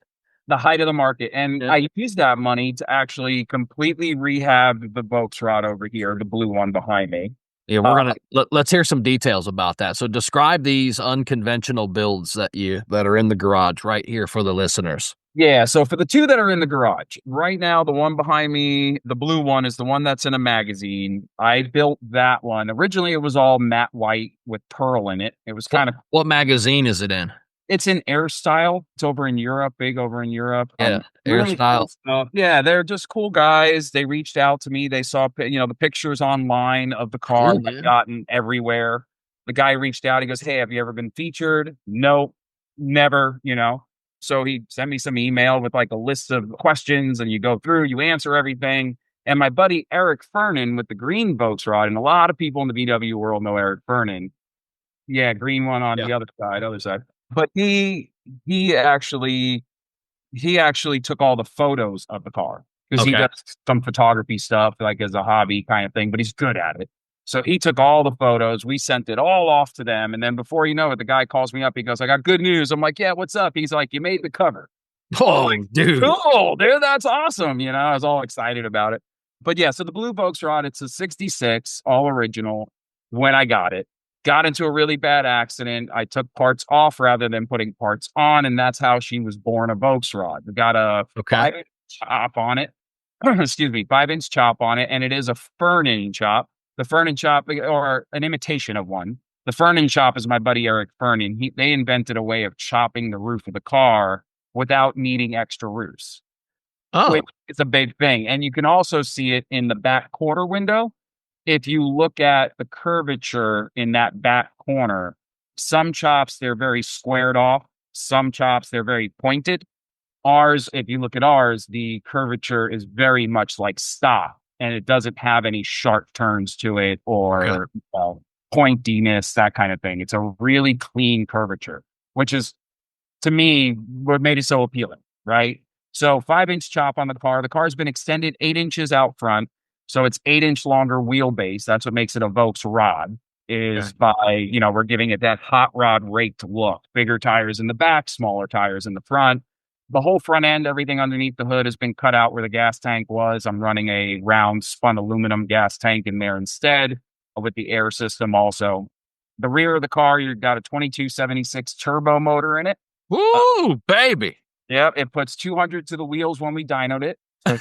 the height of the market. And Yeah. I used that money to actually completely rehab the Volksrod over here, the blue one behind me. Yeah, we're gonna let's hear some details about that. So describe these unconventional builds that are in the garage right here for the listeners. Yeah, so for the 2 that are in the garage, right now, the one behind me, the blue one, is the one that's in a magazine. I built that one. Originally, it was all matte white with pearl in it. It was kind of What magazine is it in? It's in Air Style. It's over in Europe, big over in Europe. Yeah, Really Airstyle. cool stuff. Yeah, they're just cool guys. They reached out to me. They saw, the pictures online of the car Cool, that man. I've gotten everywhere. The guy reached out. He goes, "Hey, have you ever been featured?" No, never. So he sent me some email with like a list of questions, and you go through, you answer everything. And my buddy Eric Fernan with the green Volkswagen, and a lot of people in the VW world know Eric Fernan. Yeah, green one on Yeah. the other side. But he actually he actually took all the photos of the car because he Okay. does some photography stuff like as a hobby kind of thing, but he's good at it. So he took all the photos. We sent it all off to them, and then before you know it, the guy calls me up. He goes, "I got good news." I'm like, "Yeah, what's up?" He's like, "You made the cover." Oh, dude. Cool, dude, that's awesome. I was all excited about it. But yeah, so the blue Volkswagen, it's a 66, all original when I got it. Got into a really bad accident. I took parts off rather than putting parts on, and that's how she was born a Volkswagen. Got a Okay. 5-inch chop on it. Excuse me, 5-inch chop on it, and it is a Fernin chop. The Fernin chop, or an imitation of one. The Fernin chop is my buddy Eric Fernin. They invented a way of chopping the roof of the car without needing extra roofs, Oh, which is a big thing. And you can also see it in the back quarter window. If you look at the curvature in that back corner, some chops, they're very squared off. Some chops, they're very pointed. Ours, if you look at ours, the curvature is very much like stock, and it doesn't have any sharp turns to it or pointiness, that kind of thing. It's a really clean curvature, which is, to me, what made it so appealing, right? So 5-inch chop on the car. The car's been extended 8 inches out front. So it's 8-inch longer wheelbase. That's what makes it a Volksrod, is we're giving it that hot rod raked look. Bigger tires in the back, smaller tires in the front. The whole front end, everything underneath the hood has been cut out where the gas tank was. I'm running a round spun aluminum gas tank in there instead with the air system also. The rear of the car, you've got a 2276 turbo motor in it. woo, baby. Yep, it puts 200 to the wheels when we dynoed it. So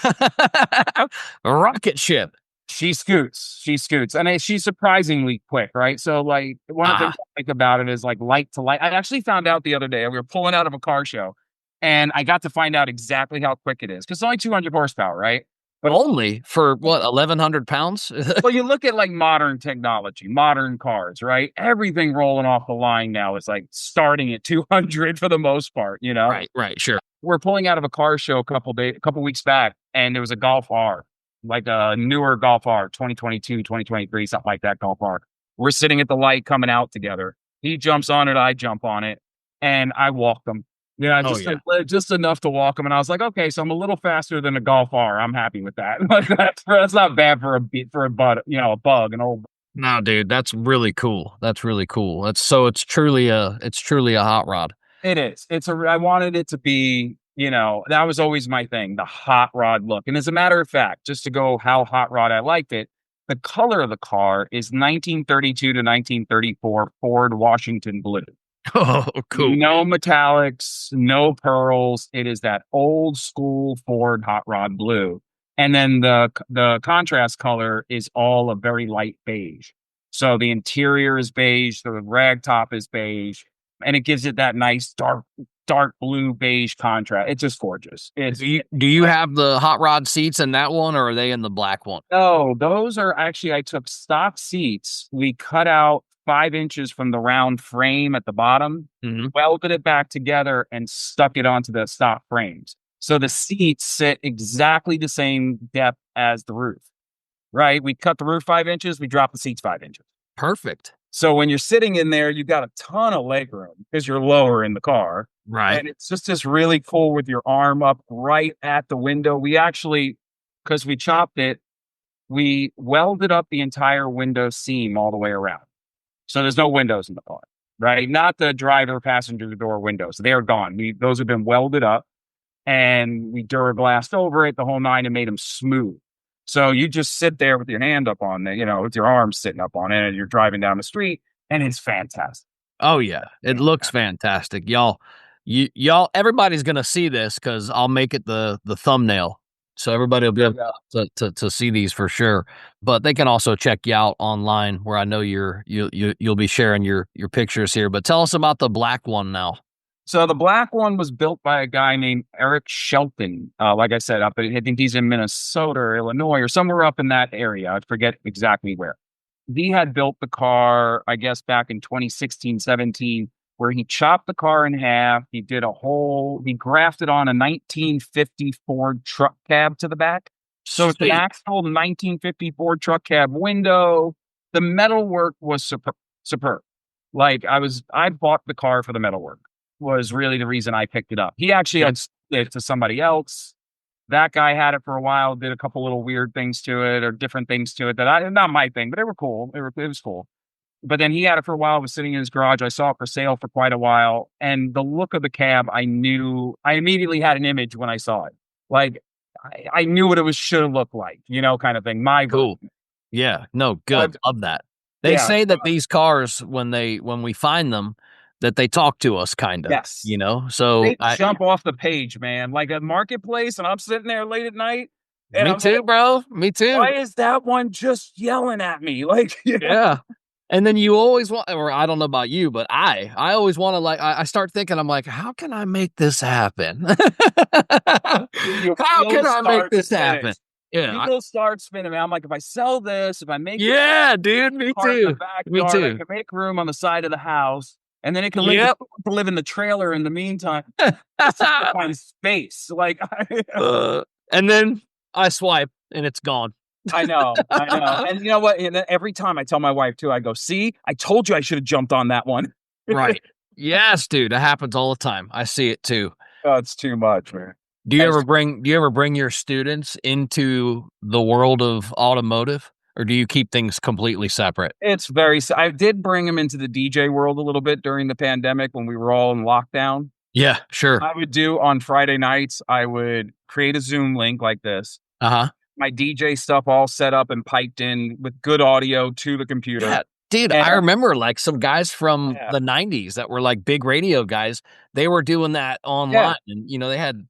A rocket ship. she scoots, and she's surprisingly quick, right? So, like, one of the things I like about it is like light to light. I actually found out the other day, we were pulling out of a car show, and I got to find out exactly how quick it is because it's only 200 horsepower, right? But only for what, 1,100 pounds? Well, you look at like modern technology, modern cars, right? Everything rolling off the line now is like starting at 200 for the most part, Right, sure. We're pulling out of a car show a couple weeks back, and there was a Golf R. like a newer Golf R, 2022, 2023, something like that Golf R. We're sitting at the light coming out together. He jumps on it, I jump on it, and I walk him. Yeah, Oh yeah. just enough to walk him. And I was like, okay, so I'm a little faster than a Golf R. I'm happy with that. Like that's not bad for a bug, a bug, an old. No, dude, that's really cool. That's really cool. It's truly a hot rod. It is. I wanted it to be, that was always my thing, the hot rod look. And as a matter of fact, just to go how hot rod I liked it, the color of the car is 1932 to 1934 Ford Washington blue. Oh, cool. No metallics, no pearls. It is that old school Ford hot rod blue. And then the contrast color is all a very light beige. So the interior is beige, the rag top is beige, and it gives it that nice dark blue beige contrast. It's just gorgeous. Do you have the hot rod seats in that one, or are they in the black one? Oh, those are actually, I took stock seats. We cut out 5 inches from the round frame at the bottom, Mm-hmm. welded it back together, and stuck it onto the stock frames. So the seats sit exactly the same depth as the roof, right? We cut the roof 5 inches, we drop the seats 5 inches. Perfect. So when you're sitting in there, you got a ton of leg room because you're lower in the car. Right. And it's just really cool with your arm up right at the window. We actually, because we chopped it, we welded up the entire window seam all the way around. So there's no windows in the car, right? Not the driver passenger door windows. They are gone. Those have been welded up, and we Duraglassed over it the whole nine and made them smooth. So you just sit there with your hand up on it, with your arms sitting up on it, and you're driving down the street, and it's fantastic. Oh yeah, it looks fantastic, y'all. Y'all, everybody's gonna see this because I'll make it the thumbnail, so everybody will be able to see these for sure. But they can also check you out online, where I know you'll be sharing your pictures here. But tell us about the black one now. So the black one was built by a guy named Eric Shelton. Like I said, I think he's in Minnesota or Illinois or somewhere up in that area. I forget exactly where. He had built the car, I guess, back in 2016, 17, where he chopped the car in half. He grafted on a 1950 Ford truck cab to the back. So it's an actual 1950 Ford truck cab window. The metalwork was superb. Like I bought the car for the metalwork. Was really the reason I picked it up. He actually had sold it to somebody else. That guy had it for a while, did a couple little weird things to it or different things to it not my thing, but they were cool. It was cool. But then he had it for a while, was sitting in his garage. I saw it for sale for quite a while. And the look of the cab, I immediately had an image when I saw it. Like I knew what it should have looked like, kind of thing. My Cool. version. Yeah, no, good. Love that. They say that these cars, when we find them, that they talk to us, kind of. Yes. So they jump off the page, man. Like a marketplace, and I'm sitting there late at night. And me too, bro. Me too. Why is that one just yelling at me? Like, yeah. And then you always want, or I don't know about you, but I always want to, I start thinking, I'm like, how can I make this happen? How can I make this happen? Yeah. People start spinning, man. I'm like, if I sell this, if I make dude, me too. Me too. I can make room on the side of the house. And then it can live in the trailer in the meantime. Find space. Like, and then I swipe and it's gone. I know. And you know what? And every time I tell my wife too, I go, see, I told you I should have jumped on that one. Right. Yes, dude. That happens all the time. I see it too. Oh, it's too much, man. Do you ever bring your students into the world of automotive? Or do you keep things completely separate? I did bring him into the DJ world a little bit during the pandemic when we were all in lockdown. Yeah, sure. I would do on Friday nights, I would create a Zoom link like this. Uh-huh. My DJ stuff all set up and piped in with good audio to the computer. Yeah, dude, I remember like some guys from the 90s that were like big radio guys. They were doing that online and, they had,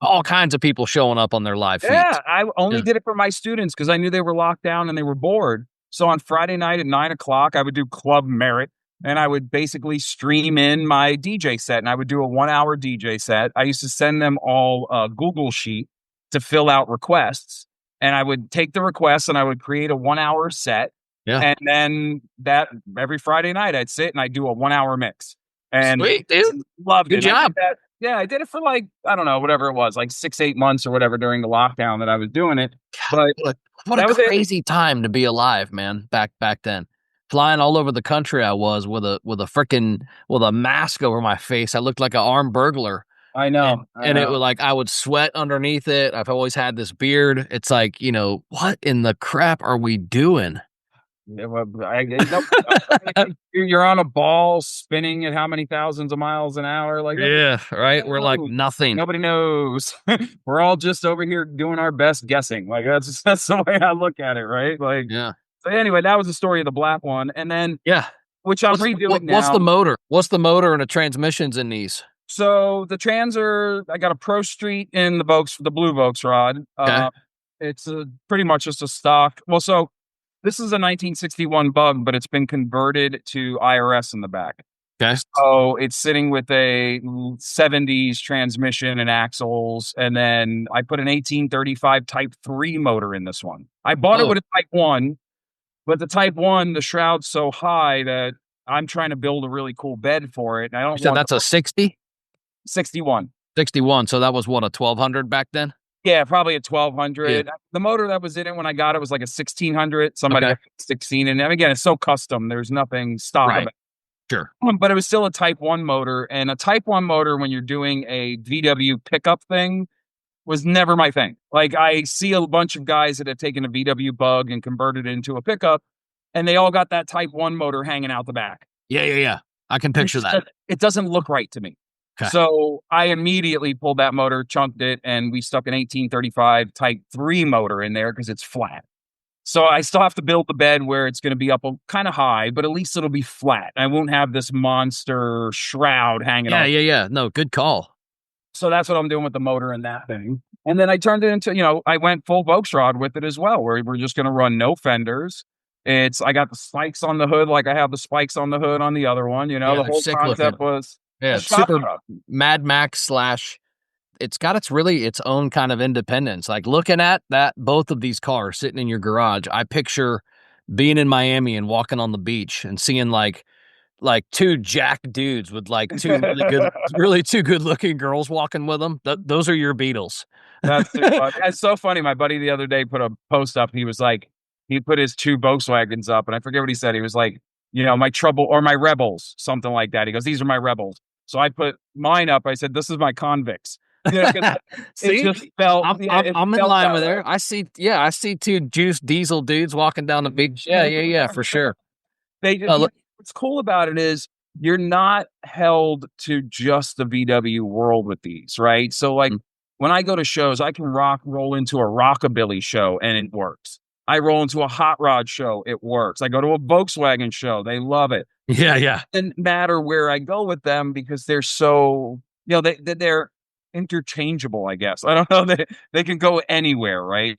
all kinds of people showing up on their live feeds. Yeah, I only did it for my students because I knew they were locked down and they were bored. So on Friday night at 9:00, I would do Club Merit, and I would basically stream in my DJ set, and I would do a 1-hour DJ set. I used to send them all a Google Sheet to fill out requests, and I would take the requests and I would create a 1-hour set. Yeah. And then that every Friday night I'd sit and I'd do a 1-hour mix. and Sweet, dude. loved it. Good And I did job. that. Yeah, I did it for like, I don't know, whatever it was, like 6, 8 months or whatever during the lockdown that I was doing it. But What a that was it. crazy time to be alive, man. Back then, flying all over the country, I was with a freaking with a mask over my face. I looked like an armed burglar, I and know. I and it know. was like I would sweat underneath it. I've always had this beard. It's like, what in the crap are we doing? Yeah, well, nobody knows. You're on a ball spinning at how many thousands of miles an hour? Like Yeah, right. nobody We're like knows. nothing. Nobody knows. We're all just over here doing our best guessing. Like that's the way I look at it, right? Like Yeah, so. Anyway, that was the story of the black one, and then yeah. which I'm redoing What's now. the motor? What's the motor and the transmissions in these? So the trans are. I got a Pro Street in the blue Volksrod. Okay, It's pretty much just a stock. Well, so this is a 1961 Bug, but it's been converted to IRS in the back. okay. So it's sitting with a 70s transmission and axles, and then I put an 1835 Type 3 motor in this one. I bought it Oh, with a Type 1, but the Type 1, the shroud's so high that I'm trying to build a really cool bed for it, and I you don't said want that's the a 60? 61. 61. So that was what, a 1200 back then? Yeah, probably a Yeah. 1200. The motor that was in it when I got it was like a 1600. Somebody Okay. had 16, and again, it's so custom. There's nothing stock Right. about Sure. it. But it was still a Type 1 motor, and a Type 1 motor when you're doing a VW pickup thing was never my thing. Like, I see a bunch of guys that have taken a VW Bug and converted it into a pickup, and they all got that Type 1 motor hanging out the back. Yeah, yeah, yeah. I can It picture just that. it doesn't look right to me. Okay. So I immediately pulled that motor, chunked it, and we stuck an 1835 Type 3 motor in there because it's flat. So I still have to build the bed where it's going to be up kind of high, but at least it'll be flat. I won't have this monster shroud hanging Yeah, off. yeah, yeah. No, good call. So that's what I'm doing with the motor and that thing. And then I turned it into, I went full Volksrod with it as well, where we're just going to run no fenders. I got the spikes on the hood, like I have the spikes on the hood on the other one. Yeah, The they're whole sick looking. concept was Yeah, a it's shop super truck. Mad Max slash. It's got its own kind of independence. Like looking at both of these cars sitting in your garage, I picture being in Miami and walking on the beach and seeing like two jack dudes with like two really two good looking girls walking with them. Those are your Beatles. That's too funny. It's so funny. My buddy the other day put a post up. He was like, he put his two Volkswagens up, and I forget what he said. He was like, my trouble or my rebels, something like that. He goes, these are my rebels. So I put mine up. I said, this is my convicts. 'Cause it See, just felt, I'm in felt line that with way. her. I see two juice diesel dudes walking down the beach. Yeah, yeah, yeah, for sure. They just, Look, what's cool about it is you're not held to just the VW world with these, right? So like when I go to shows, I can roll into a rockabilly show and it works. I roll into a hot rod show, it works. I go to a Volkswagen show, they love it. yeah, yeah. It doesn't matter where I go with them because they're so, they're interchangeable, I guess. I don't know. They can go anywhere, right?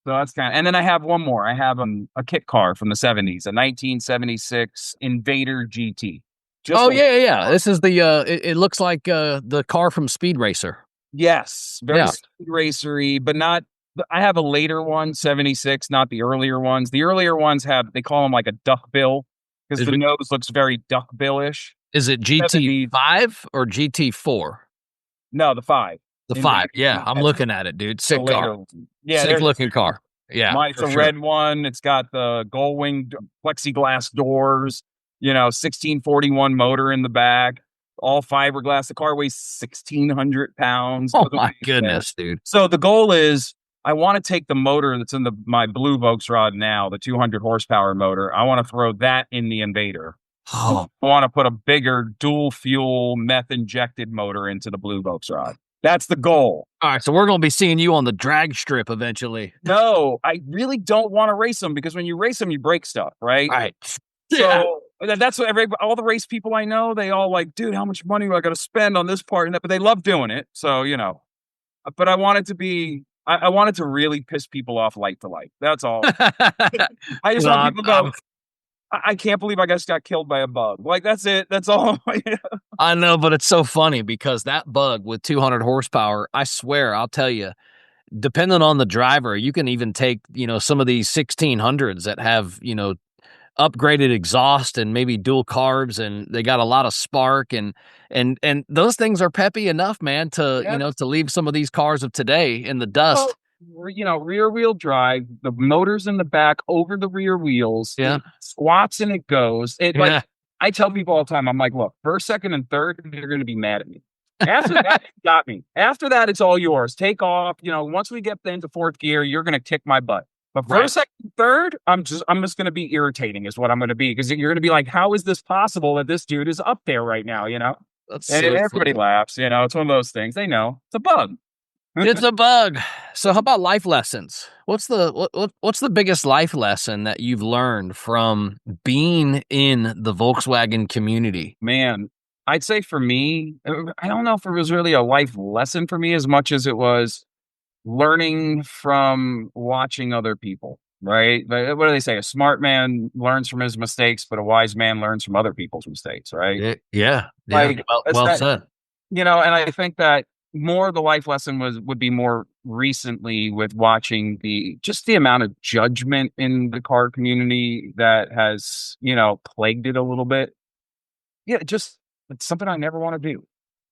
So that's and then I have one more. I have a kit car from the 70s, a 1976 Invader GT. Just Oh a yeah, yeah, yeah. This is the it looks like the car from Speed Racer. yes, very Yeah. speed racery, but not. I have a later one, 76, not the earlier ones. The earlier ones they call them like a duck bill because Is the it, nose looks very duck billish. is it 70s, GT5 or GT4? no, the 5. The Invader 5. Yeah, I'm GT. looking at it, dude. The Sick car. later one. Yeah, Sick they're looking car. Yeah, It's for a sure. red one. It's got the gull wing plexiglass doors, 1641 motor in the back, all fiberglass. The car weighs 1,600 pounds. Oh Doesn't my weigh there. goodness, dude. So the goal is I want to take the motor that's in my blue Volkswagen now, the 200 horsepower motor. I want to throw that in the Invader. Oh, I want to put a bigger dual fuel meth injected motor into the blue Volkswagen. That's the goal. all right. So we're gonna be seeing you on the drag strip eventually. No, I really don't want to race them because when you race them, you break stuff, right? All right. Yeah. So that's what all the race people I know, they all like, dude, how much money do I got to spend on this part and that? But they love doing it. So, but I want it to be, I want it to really piss people off light to light. That's all. I just want people to go, I can't believe I just got killed by a bug. Like, that's it. That's all. I know, but it's so funny because that bug with 200 horsepower, I swear, I'll tell you, depending on the driver, you can even take, some of these 1600s that have, upgraded exhaust and maybe dual carbs, and they got a lot of spark, and those things are peppy enough, man, to Yeah. to leave some of these cars of today in the dust. Rear wheel drive, the motor's in the back over the rear wheels. Yeah. It squats and it goes. Yeah. I tell people all the time, I'm like, look, first, second, and third, you're going to be mad at me. After that, you got me. After that, it's all yours. Take off. Once we get into fourth gear, you're going to kick my butt. But Right. first, second, and third, I'm just going to be irritating, is what I'm going to be, because you're going to be like, how is this possible that this dude is up there right now? That's And so everybody funny. laughs. It's one of those things. They know it's a bug. It's a bug. So how about life lessons? What's the biggest life lesson that you've learned from being in the Volkswagen community? Man, I'd say for me, I don't know if it was really a life lesson for me as much as it was learning from watching other people, right? What do they say? A smart man learns from his mistakes, but a wise man learns from other people's mistakes, right? Yeah. Like, that's Well that, said. and I think that more of the life lesson would be more recently with watching the amount of judgment in the car community that has, plagued it a little bit. Yeah, it's something I never want to do.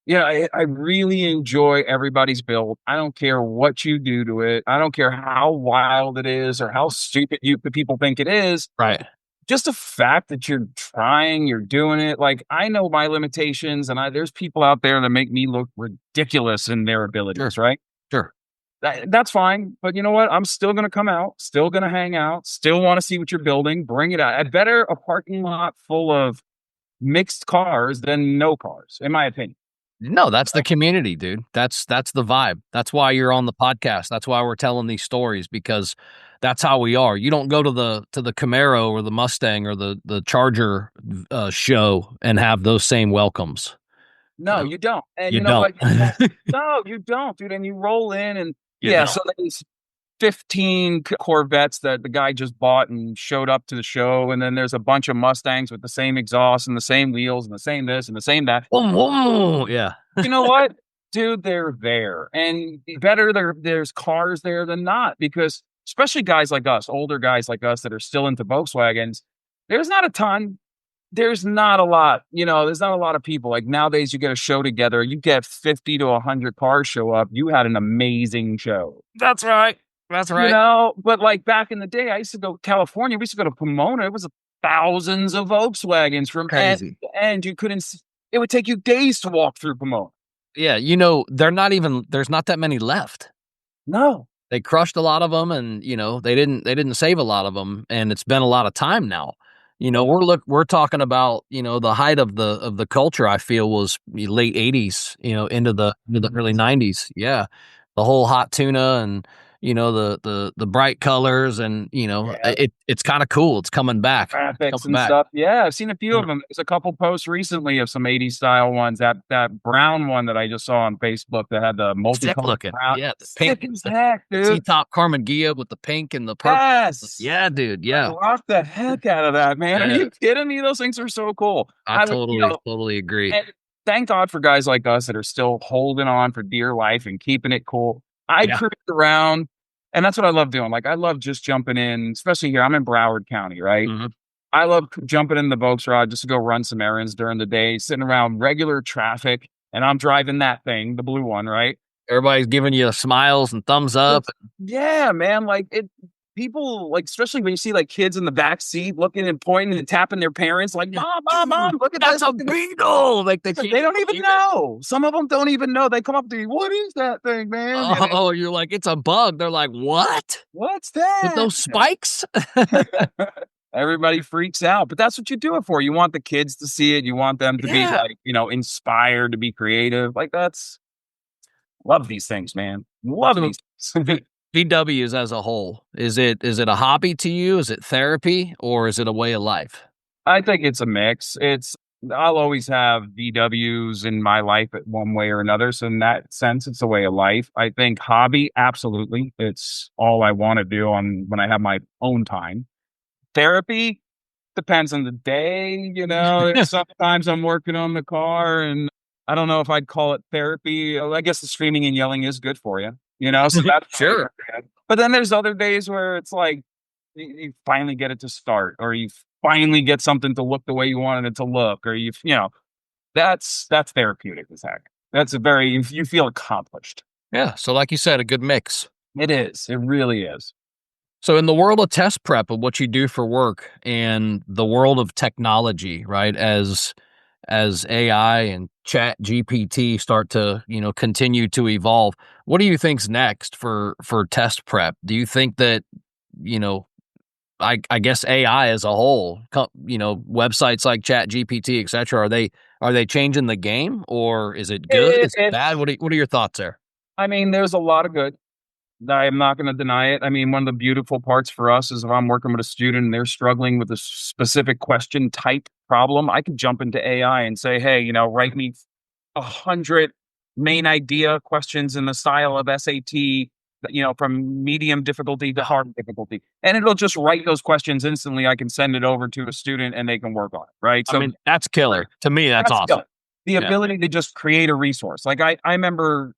Yeah, I really enjoy everybody's build. I don't care what you do to it. I don't care how wild it is or how stupid the people think it is. Right. Just the fact that you're trying, you're doing it. Like, I know my limitations, and there's people out there that make me look ridiculous in their abilities, Sure. right? Sure. That's fine. But you know what? I'm still going to come out, still going to hang out, still want to see what you're building. Bring it out. I better a parking lot full of mixed cars than no cars, in my opinion. No, that's the community, dude. That's the vibe. That's why you're on the podcast. That's why we're telling these stories, because that's how we are. You don't go to the Camaro or the Mustang or the Charger show and have those same welcomes. No, you don't. And You you know don't. what? No, you don't, dude. And you roll in and You don't. so there's 15 Corvettes that the guy just bought and showed up to the show. And then there's a bunch of Mustangs with the same exhaust and the same wheels and the same this and the same that. Yeah. You know what? Dude, they're there. And better there's cars there than not, because especially guys like us, older guys like us that are still into Volkswagens, there's not a ton. There's not a lot, there's not a lot of people. Like, nowadays, you get a show together, you get 50 to 100 cars show up. You had an amazing show. That's right. That's right. But like back in the day, I used to go to California. We used to go to Pomona. It was thousands of Volkswagens from end Crazy. to end. You couldn't see, it would take you days to walk through Pomona. Yeah, there's not that many left. No. They crushed a lot of them, and they didn't save a lot of them, and it's been a lot of time now. We're talking about, the height of the culture, I feel, was late 80s, into the early 90s. Yeah. The whole hot tuna and the bright colors, and it's kind of cool. It's coming back. Graphics and stuff. Yeah, I've seen a few of them. There's a couple posts recently of some 80s style ones. That brown one that I just saw on Facebook that had the multicolored looking. brown. Yeah, the Sick pink as heck, dude. T-top Carmen Gia with the pink and the purple. Yes. Yeah, dude. Yeah. Rock the heck out of that, man. Yeah. Are you kidding me? Those things are so cool. I totally agree. And thank God for guys like us that are still holding on for dear life and keeping it cool. I cruise around, and that's what I love doing. Like, I love just jumping in, especially here. I'm in Broward County, right? Mm-hmm. I love jumping in the Volksrod just to go run some errands during the day, sitting around regular traffic, and I'm driving that thing, the blue one, right? Everybody's giving you smiles and thumbs up. Yeah, man. Like, people, like, especially when you see like kids in the back seat looking and pointing and tapping their parents, like, mom, look at That's that. a Beetle. Like, They don't even know. Some of them don't even know. They come up to you, what is that thing, man? Oh, you're like, it's a bug. They're like, what? What's that? With those spikes? Everybody freaks out, but that's what you do it for. You want the kids to see it. You want them to be like, inspired to be creative. Like, love these things, man. Love these things. VWs as a whole, is it a hobby to you? Is it therapy, or is it a way of life? I think it's a mix. I'll always have VWs in my life at one way or another. So in that sense, it's a way of life. I think hobby, absolutely. It's all I want to do when I have my own time. Therapy depends on the day. Sometimes I'm working on the car, and I don't know if I'd call it therapy. I guess the screaming and yelling is good for you, so that's Sure. But then there's other days where it's like you finally get it to start, or you finally get something to look the way you wanted it to look, or that's therapeutic as heck. That's a very you feel accomplished. Yeah. So, like you said, a good mix. It is. It really is. So, in the world of test prep of what you do for work and the world of technology, right? As AI and Chat GPT start to continue to evolve, what do you think's next for test prep? Do you think that you know I guess AI as a whole, websites like Chat GPT, etc. Are they changing the game, or is it good? Is it bad? It's. What are your thoughts there? I mean, there's a lot of good. I'm not going to deny it. I mean, one of the beautiful parts for us is if I'm working with a student and they're struggling with a specific question type problem, I can jump into AI and say, hey, write me 100 main idea questions in the style of SAT, from medium difficulty to hard difficulty. And it'll just write those questions instantly. I can send it over to a student and they can work on it. Right. I So mean, that's killer. To me, that's awesome. the Yeah. ability to just create a resource. Like I remember,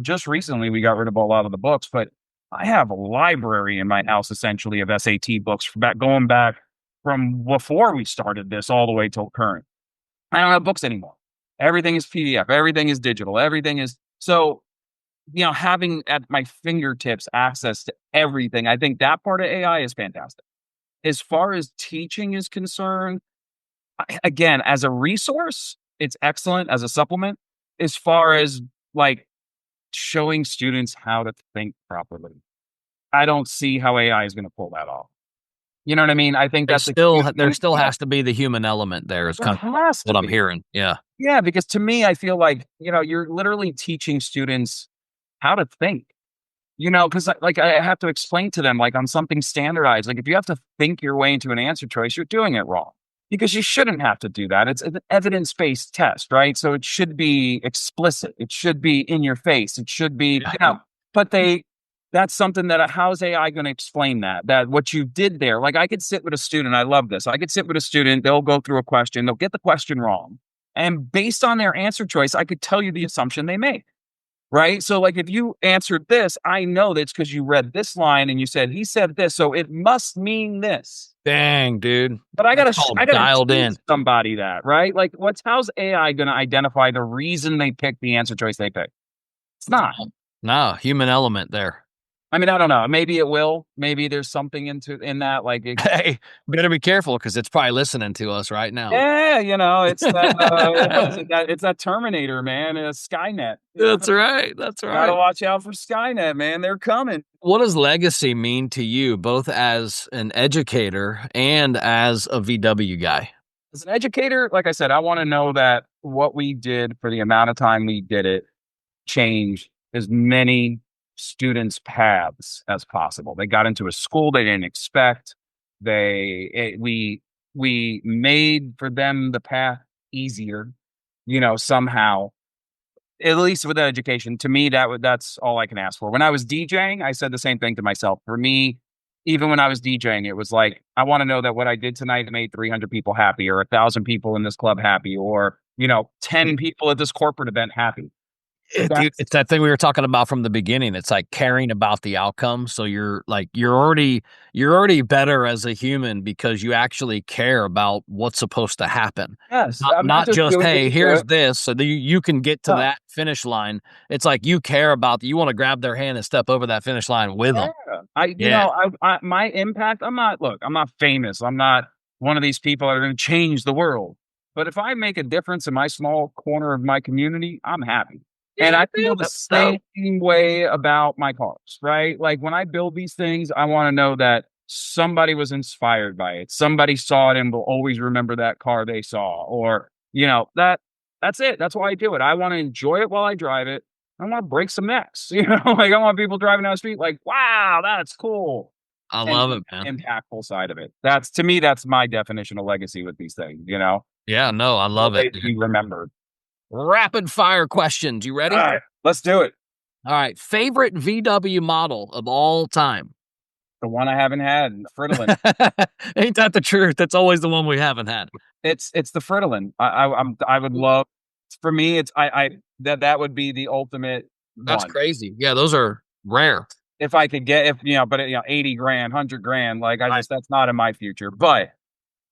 just recently we got rid of a lot of the books, but I have a library in my house essentially of SAT books going back from before we started this all the way till current. I don't have books anymore. Everything is PDF, everything is digital, everything is so, having at my fingertips access to everything. I think that part of AI is fantastic. As far as teaching is concerned, again, as a resource, it's excellent as a supplement. As far as like showing students how to think properly, I don't see how AI is going to pull that off. You know what I mean? I think that's a There huge still has to be the human element there is there kind of has to what I'm be. hearing. Yeah. Yeah, because to me, I feel like, you're literally teaching students how to think, because like I have to explain to them, like on something standardized, like if you have to think your way into an answer choice, you're doing it wrong because you shouldn't have to do that. It's an evidence based test, right? So it should be explicit. It should be in your face. It should be, but that's something that how's AI going to explain that what you did there? Like I could sit with a student. I love this. I could sit with a student. They'll go through a question. They'll get the question wrong. And based on their answer choice, I could tell you the assumption they made. Right. So, like, if you answered this, I know that's because you read this line and you said, he said this. So it must mean this. Dang, dude. But I That's gotta, called I gotta dialed teach in. somebody that, right? Like, how's AI going to identify the reason they picked the answer choice they picked? It's not. No, human element there. I mean, I don't know. Maybe it will. Maybe there's something in that. Like, Hey, better be careful because it's probably listening to us right now. yeah, it's that. It's that Terminator, man. Skynet. That's right. That's Gotta right. watch out for Skynet, man. They're coming. What does legacy mean to you, both as an educator and as a VW guy? As an educator, like I said, I want to know that what we did for the amount of time we did it changed as many students' paths as possible. They got into a school they didn't expect. We made for them the path easier, somehow. At least with education, to me, that's all I can ask for. When I was DJing, I said the same thing to myself. For me, even when I was DJing, it was like, I want to know that what I did tonight made 300 people happy, or 1,000 people in this club happy, or 10 people at this corporate event happy. Dude, it's that thing we were talking about from the beginning. It's like caring about the outcome. So you're already better as a human because you actually care about what's supposed to happen. Yes, Not, I'm not just, doing hey, this here's good. this, so that you can get to Huh. that finish line. It's like you care about you want to grab their hand and step over that finish line with them. Yeah. Yeah. My impact, I'm not famous. I'm not one of these people that are going to change the world. But if I make a difference in my small corner of my community, I'm happy. And Yeah, I feel man, the that's dope. same way about my cars, right? Like when I build these things, I want to know that somebody was inspired by it. Somebody saw it and will always remember that car they saw. Or, that's it. That's why I do it. I want to enjoy it while I drive it. I want to break some necks. Like I want people driving down the street like, wow, that's cool. I And love it, man. impactful side of it. That's to me, that's my definition of legacy with these things. Yeah, no, I love They it, to dude. be remembered. Rapid fire questions. You ready? All right, let's do it. All right. Favorite VW model of all time? The one I haven't had, the Fridolin. Ain't that the truth? That's always the one we haven't had. It's the Fridolin. I would love. For me, it's I that would be the ultimate That's one. crazy. Yeah, those are rare. If I could get, but 80 grand, 100 grand, like that's not in my future. But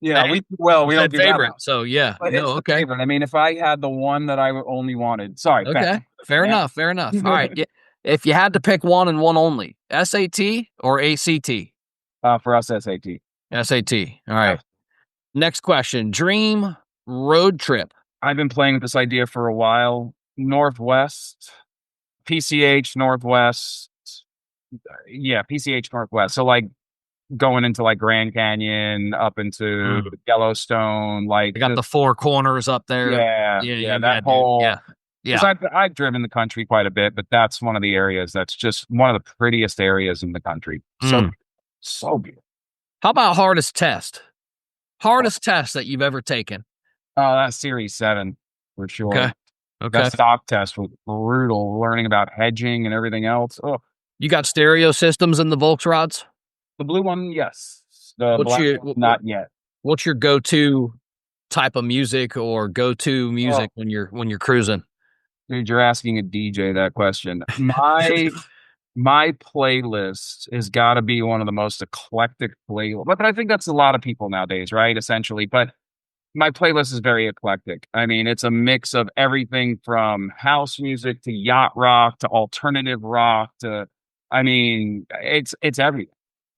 Yeah, we don't Said do that favorite. much, So yeah, but no, it's the okay. favorite. I mean, if I had the one that I only wanted, sorry, back Okay. to Fair man. enough. Fair enough. All right. If you had to pick one and one only, SAT or ACT? For us, SAT. SAT. All right. Next question. Dream road trip. I've been playing with this idea for a while. Northwest, PCH Northwest. Yeah, PCH Northwest. So like going into like Grand Canyon, up into Mm. Yellowstone, like They got just the four corners up there. yeah, Yeah, yeah, yeah, that dude. whole Yeah. because Yeah. I've driven the country quite a bit, but that's one of the areas that's just one of the prettiest areas in the country. So Mm. so beautiful. How about hardest test? Hardest test that you've ever taken. Oh, that's Series 7 for Okay. sure. That Okay. stock test was brutal, learning about hedging and everything else. Oh, You got stereo systems in the Volksrods? the blue one, yes. The What's black your one, not yet. what's your go-to type of music or go-to Oh, music when you're cruising? dude, you're asking a DJ that question. My playlist has got to be one of the most eclectic playlists. But I think that's a lot of people nowadays, right? Essentially, but my playlist is very eclectic. I mean, it's a mix of everything from house music to yacht rock to alternative rock to, I mean, it's everything.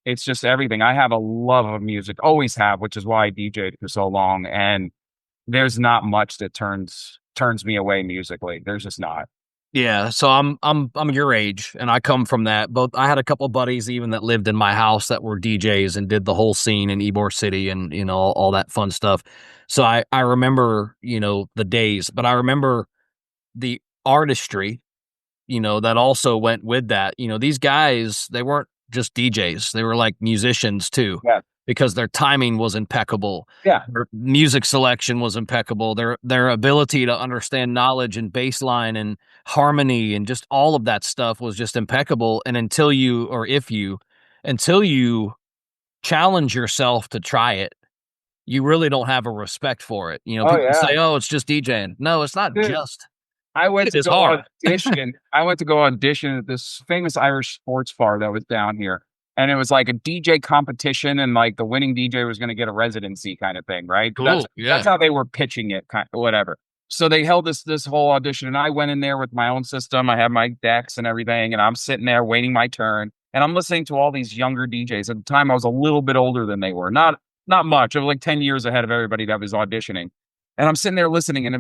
It's just everything. I have a love of music, always have, which is why I DJed for so long. And there's not much that turns me away musically. There's just not. Yeah, so I'm your age, and I come from that. Both I had a couple buddies even that lived in my house that were DJs and did the whole scene in Ybor City and all that fun stuff. So I remember the days, but I remember the artistry that also went with that. These guys, they weren't just DJs, they were like musicians too, Yeah. because their timing was impeccable. Yeah. Their music selection was impeccable. Their ability to understand knowledge and bass line and harmony and just all of that stuff was just impeccable. And until you challenge yourself to try it, you really don't have a respect for it. Oh People yeah. say, "Oh, it's just DJing." No, it's not Dude, just. I went It to is go hard. audition. I went to go audition at this famous Irish sports bar that was down here. And it was like a DJ competition, and like the winning DJ was going to get a residency kind of thing, right? That's Cool. that's Yeah. how they were pitching it, kind of whatever. So they held this whole audition, and I went in there with my own system. I had my decks and everything, and I'm sitting there waiting my turn, and I'm listening to all these younger DJs. At the time, I was a little bit older than they were, not much. I was like 10 years ahead of everybody that was auditioning, and I'm sitting there listening, and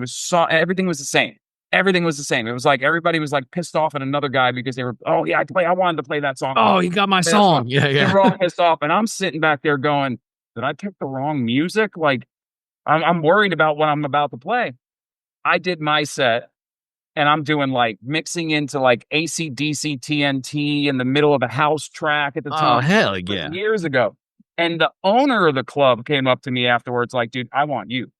everything was the same. Everything was the same. It was like everybody was like pissed off at another guy because they were, oh yeah, I wanted to play that song. Oh, you got my Play that song. Yeah, They yeah. were all pissed off, and I'm sitting back there going, did I pick the wrong music? Like I'm worried about what I'm about to play. I did my set, and I'm doing like mixing into like AC/DC TNT in the middle of a house track at the Oh, time. hell It was yeah. years ago. And the owner of the club came up to me afterwards, like, dude, I want you.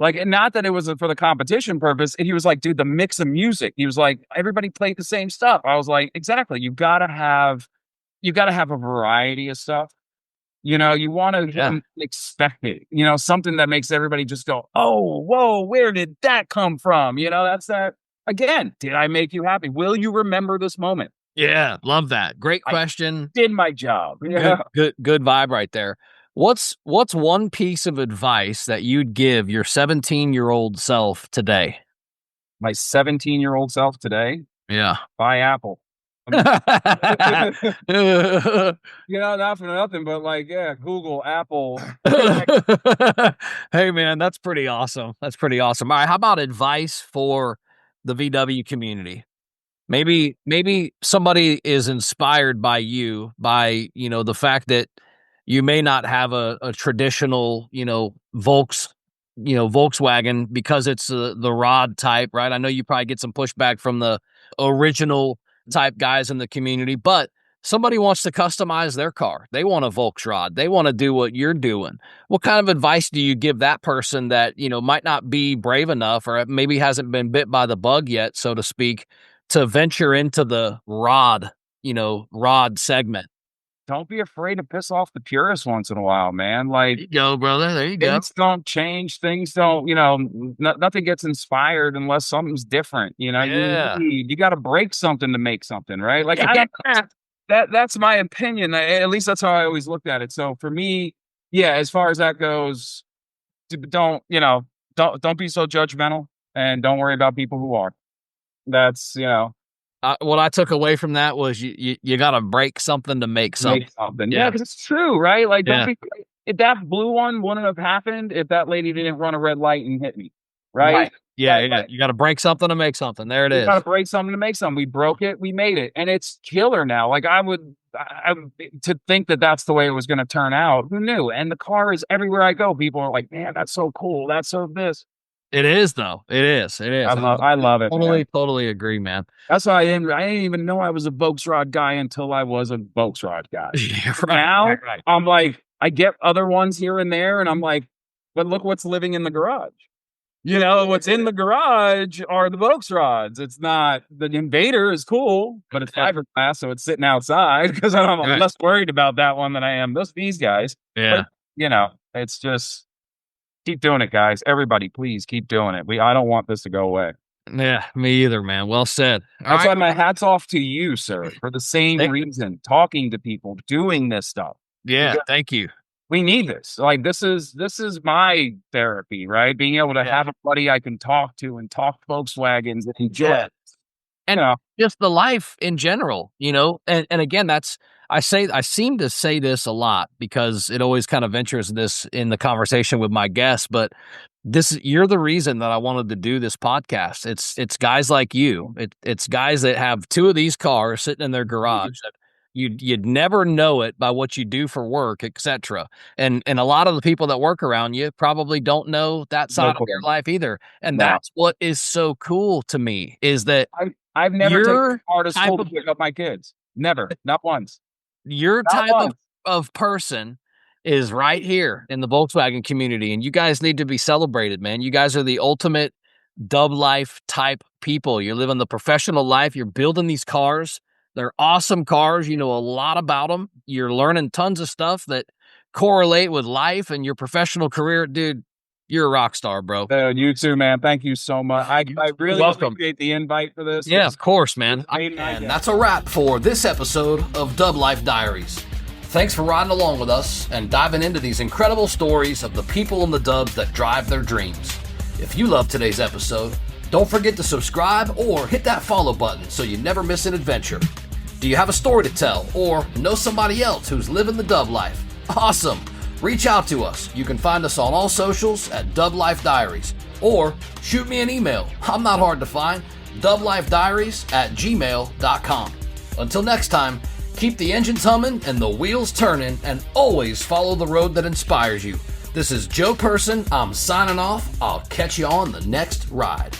Like, and not that it was for the competition purpose. And he was like, dude, the mix of music. He was like, everybody played the same stuff. I was like, exactly. You gotta have a variety of stuff. You want Yeah. to expect it. Something that makes everybody just go, oh, whoa, where did that come from? That's that. Again, did I make you happy? Will you remember this moment? Yeah. Love that. Great I question. did my job. Good vibe right there. What's one piece of advice that you'd give your 17-year-old self today? My 17-year-old self today, Yeah. buy Apple. I Hey not for nothing, but like, yeah, Google, Apple. man, that's pretty awesome. That's pretty awesome. All right, how about advice for the VW community? Maybe somebody is inspired by you, by the fact that you may not have a traditional Volkswagen because it's the rod type, right? I know you probably get some pushback from the original type guys in the community, but somebody wants to customize their car. They want a Volksrod. They want to do what you're doing. What kind of advice do you give that person that might not be brave enough, or maybe hasn't been bit by the bug yet, so to speak, to venture into the rod segment? Don't be afraid to piss off the purists once in a while, man. There Like, you go, brother. There you go. things don't change. Things don't, nothing gets inspired unless something's different. Yeah. You got to break something to make something, right? Like, that's my opinion. At least that's how I always looked at it. So for me, yeah, as far as that goes, don't, don't be so judgmental, and don't worry about people who are. That's, What I took away from that was you got to break something to make something. make something. Yeah, Yeah. because it's true, right? Like, don't Yeah. be, if that blue one wouldn't have happened if that lady didn't run a red light and hit me, Right. right? Yeah. Yeah. You got to break something to make something. There it We is. gotta break something to make something. We broke it, we made it, and it's killer now. Like, to think that that's the way it was gonna turn out, who knew? And the car is everywhere I go. People are like, "Man, that's so cool. That's so this." It is though. It is. It is. I love it, man. Totally agree, man. That's why I didn't even know I was a Volksrod guy until I was a Volksrod guy. Yeah, Now, right. I'm like, I get other ones here and there, and I'm like, but look what's living in the garage. What's in the garage are the Volksrods. It's not the Invader is cool, but it's fiberglass, so it's sitting outside because I'm Right. less worried about that one than I am these guys. Yeah. But, it's just keep doing it, guys. Everybody, please keep doing it. I don't want this to go away. Yeah, me either, man. Well said. That's why my hat's off to you, sir, for the same reason. Talking to people, doing this stuff. Yeah, Because thank you. we need this. Like, this is my therapy, right? Being able to have a buddy I can talk to and talk Volkswagens and enjoy it. And just the life in general, and again, I seem to say this a lot because it always kind of ventures this in the conversation with my guests, but you're the reason that I wanted to do this podcast. It's guys like you. It's guys that have two of these cars sitting in their garage that you'd never know it by what you do for work, etc. And a lot of the people that work around you probably don't know that side of your life either. And that's what is so cool to me is that I've never taken a car to school to pick up my kids. Never, not once. Your type of person is right here in the Volkswagen community, and you guys need to be celebrated, man. You guys are the ultimate DubLife type people. You're living the professional life. You're building these cars. They're awesome cars. You know a lot about them. You're learning tons of stuff that correlate with life and your professional career. Dude, you're a rock star, bro. You too, man. Thank you so much. I really appreciate the invite for this. Yeah, of course, man. And that's a wrap for this episode of DubLife Diaries. Thanks for riding along with us and diving into these incredible stories of the people in the dubs that drive their dreams. If you love today's episode, don't forget to subscribe or hit that follow button so you never miss an adventure. Do you have a story to tell or know somebody else who's living the dub life? Awesome! Reach out to us. You can find us on all socials at DubLife Diaries or shoot me an email. I'm not hard to find. DubLifeDiaries@gmail.com. Until next time, keep the engines humming and the wheels turning, and always follow the road that inspires you. This is Joe Person. I'm signing off. I'll catch you on the next ride.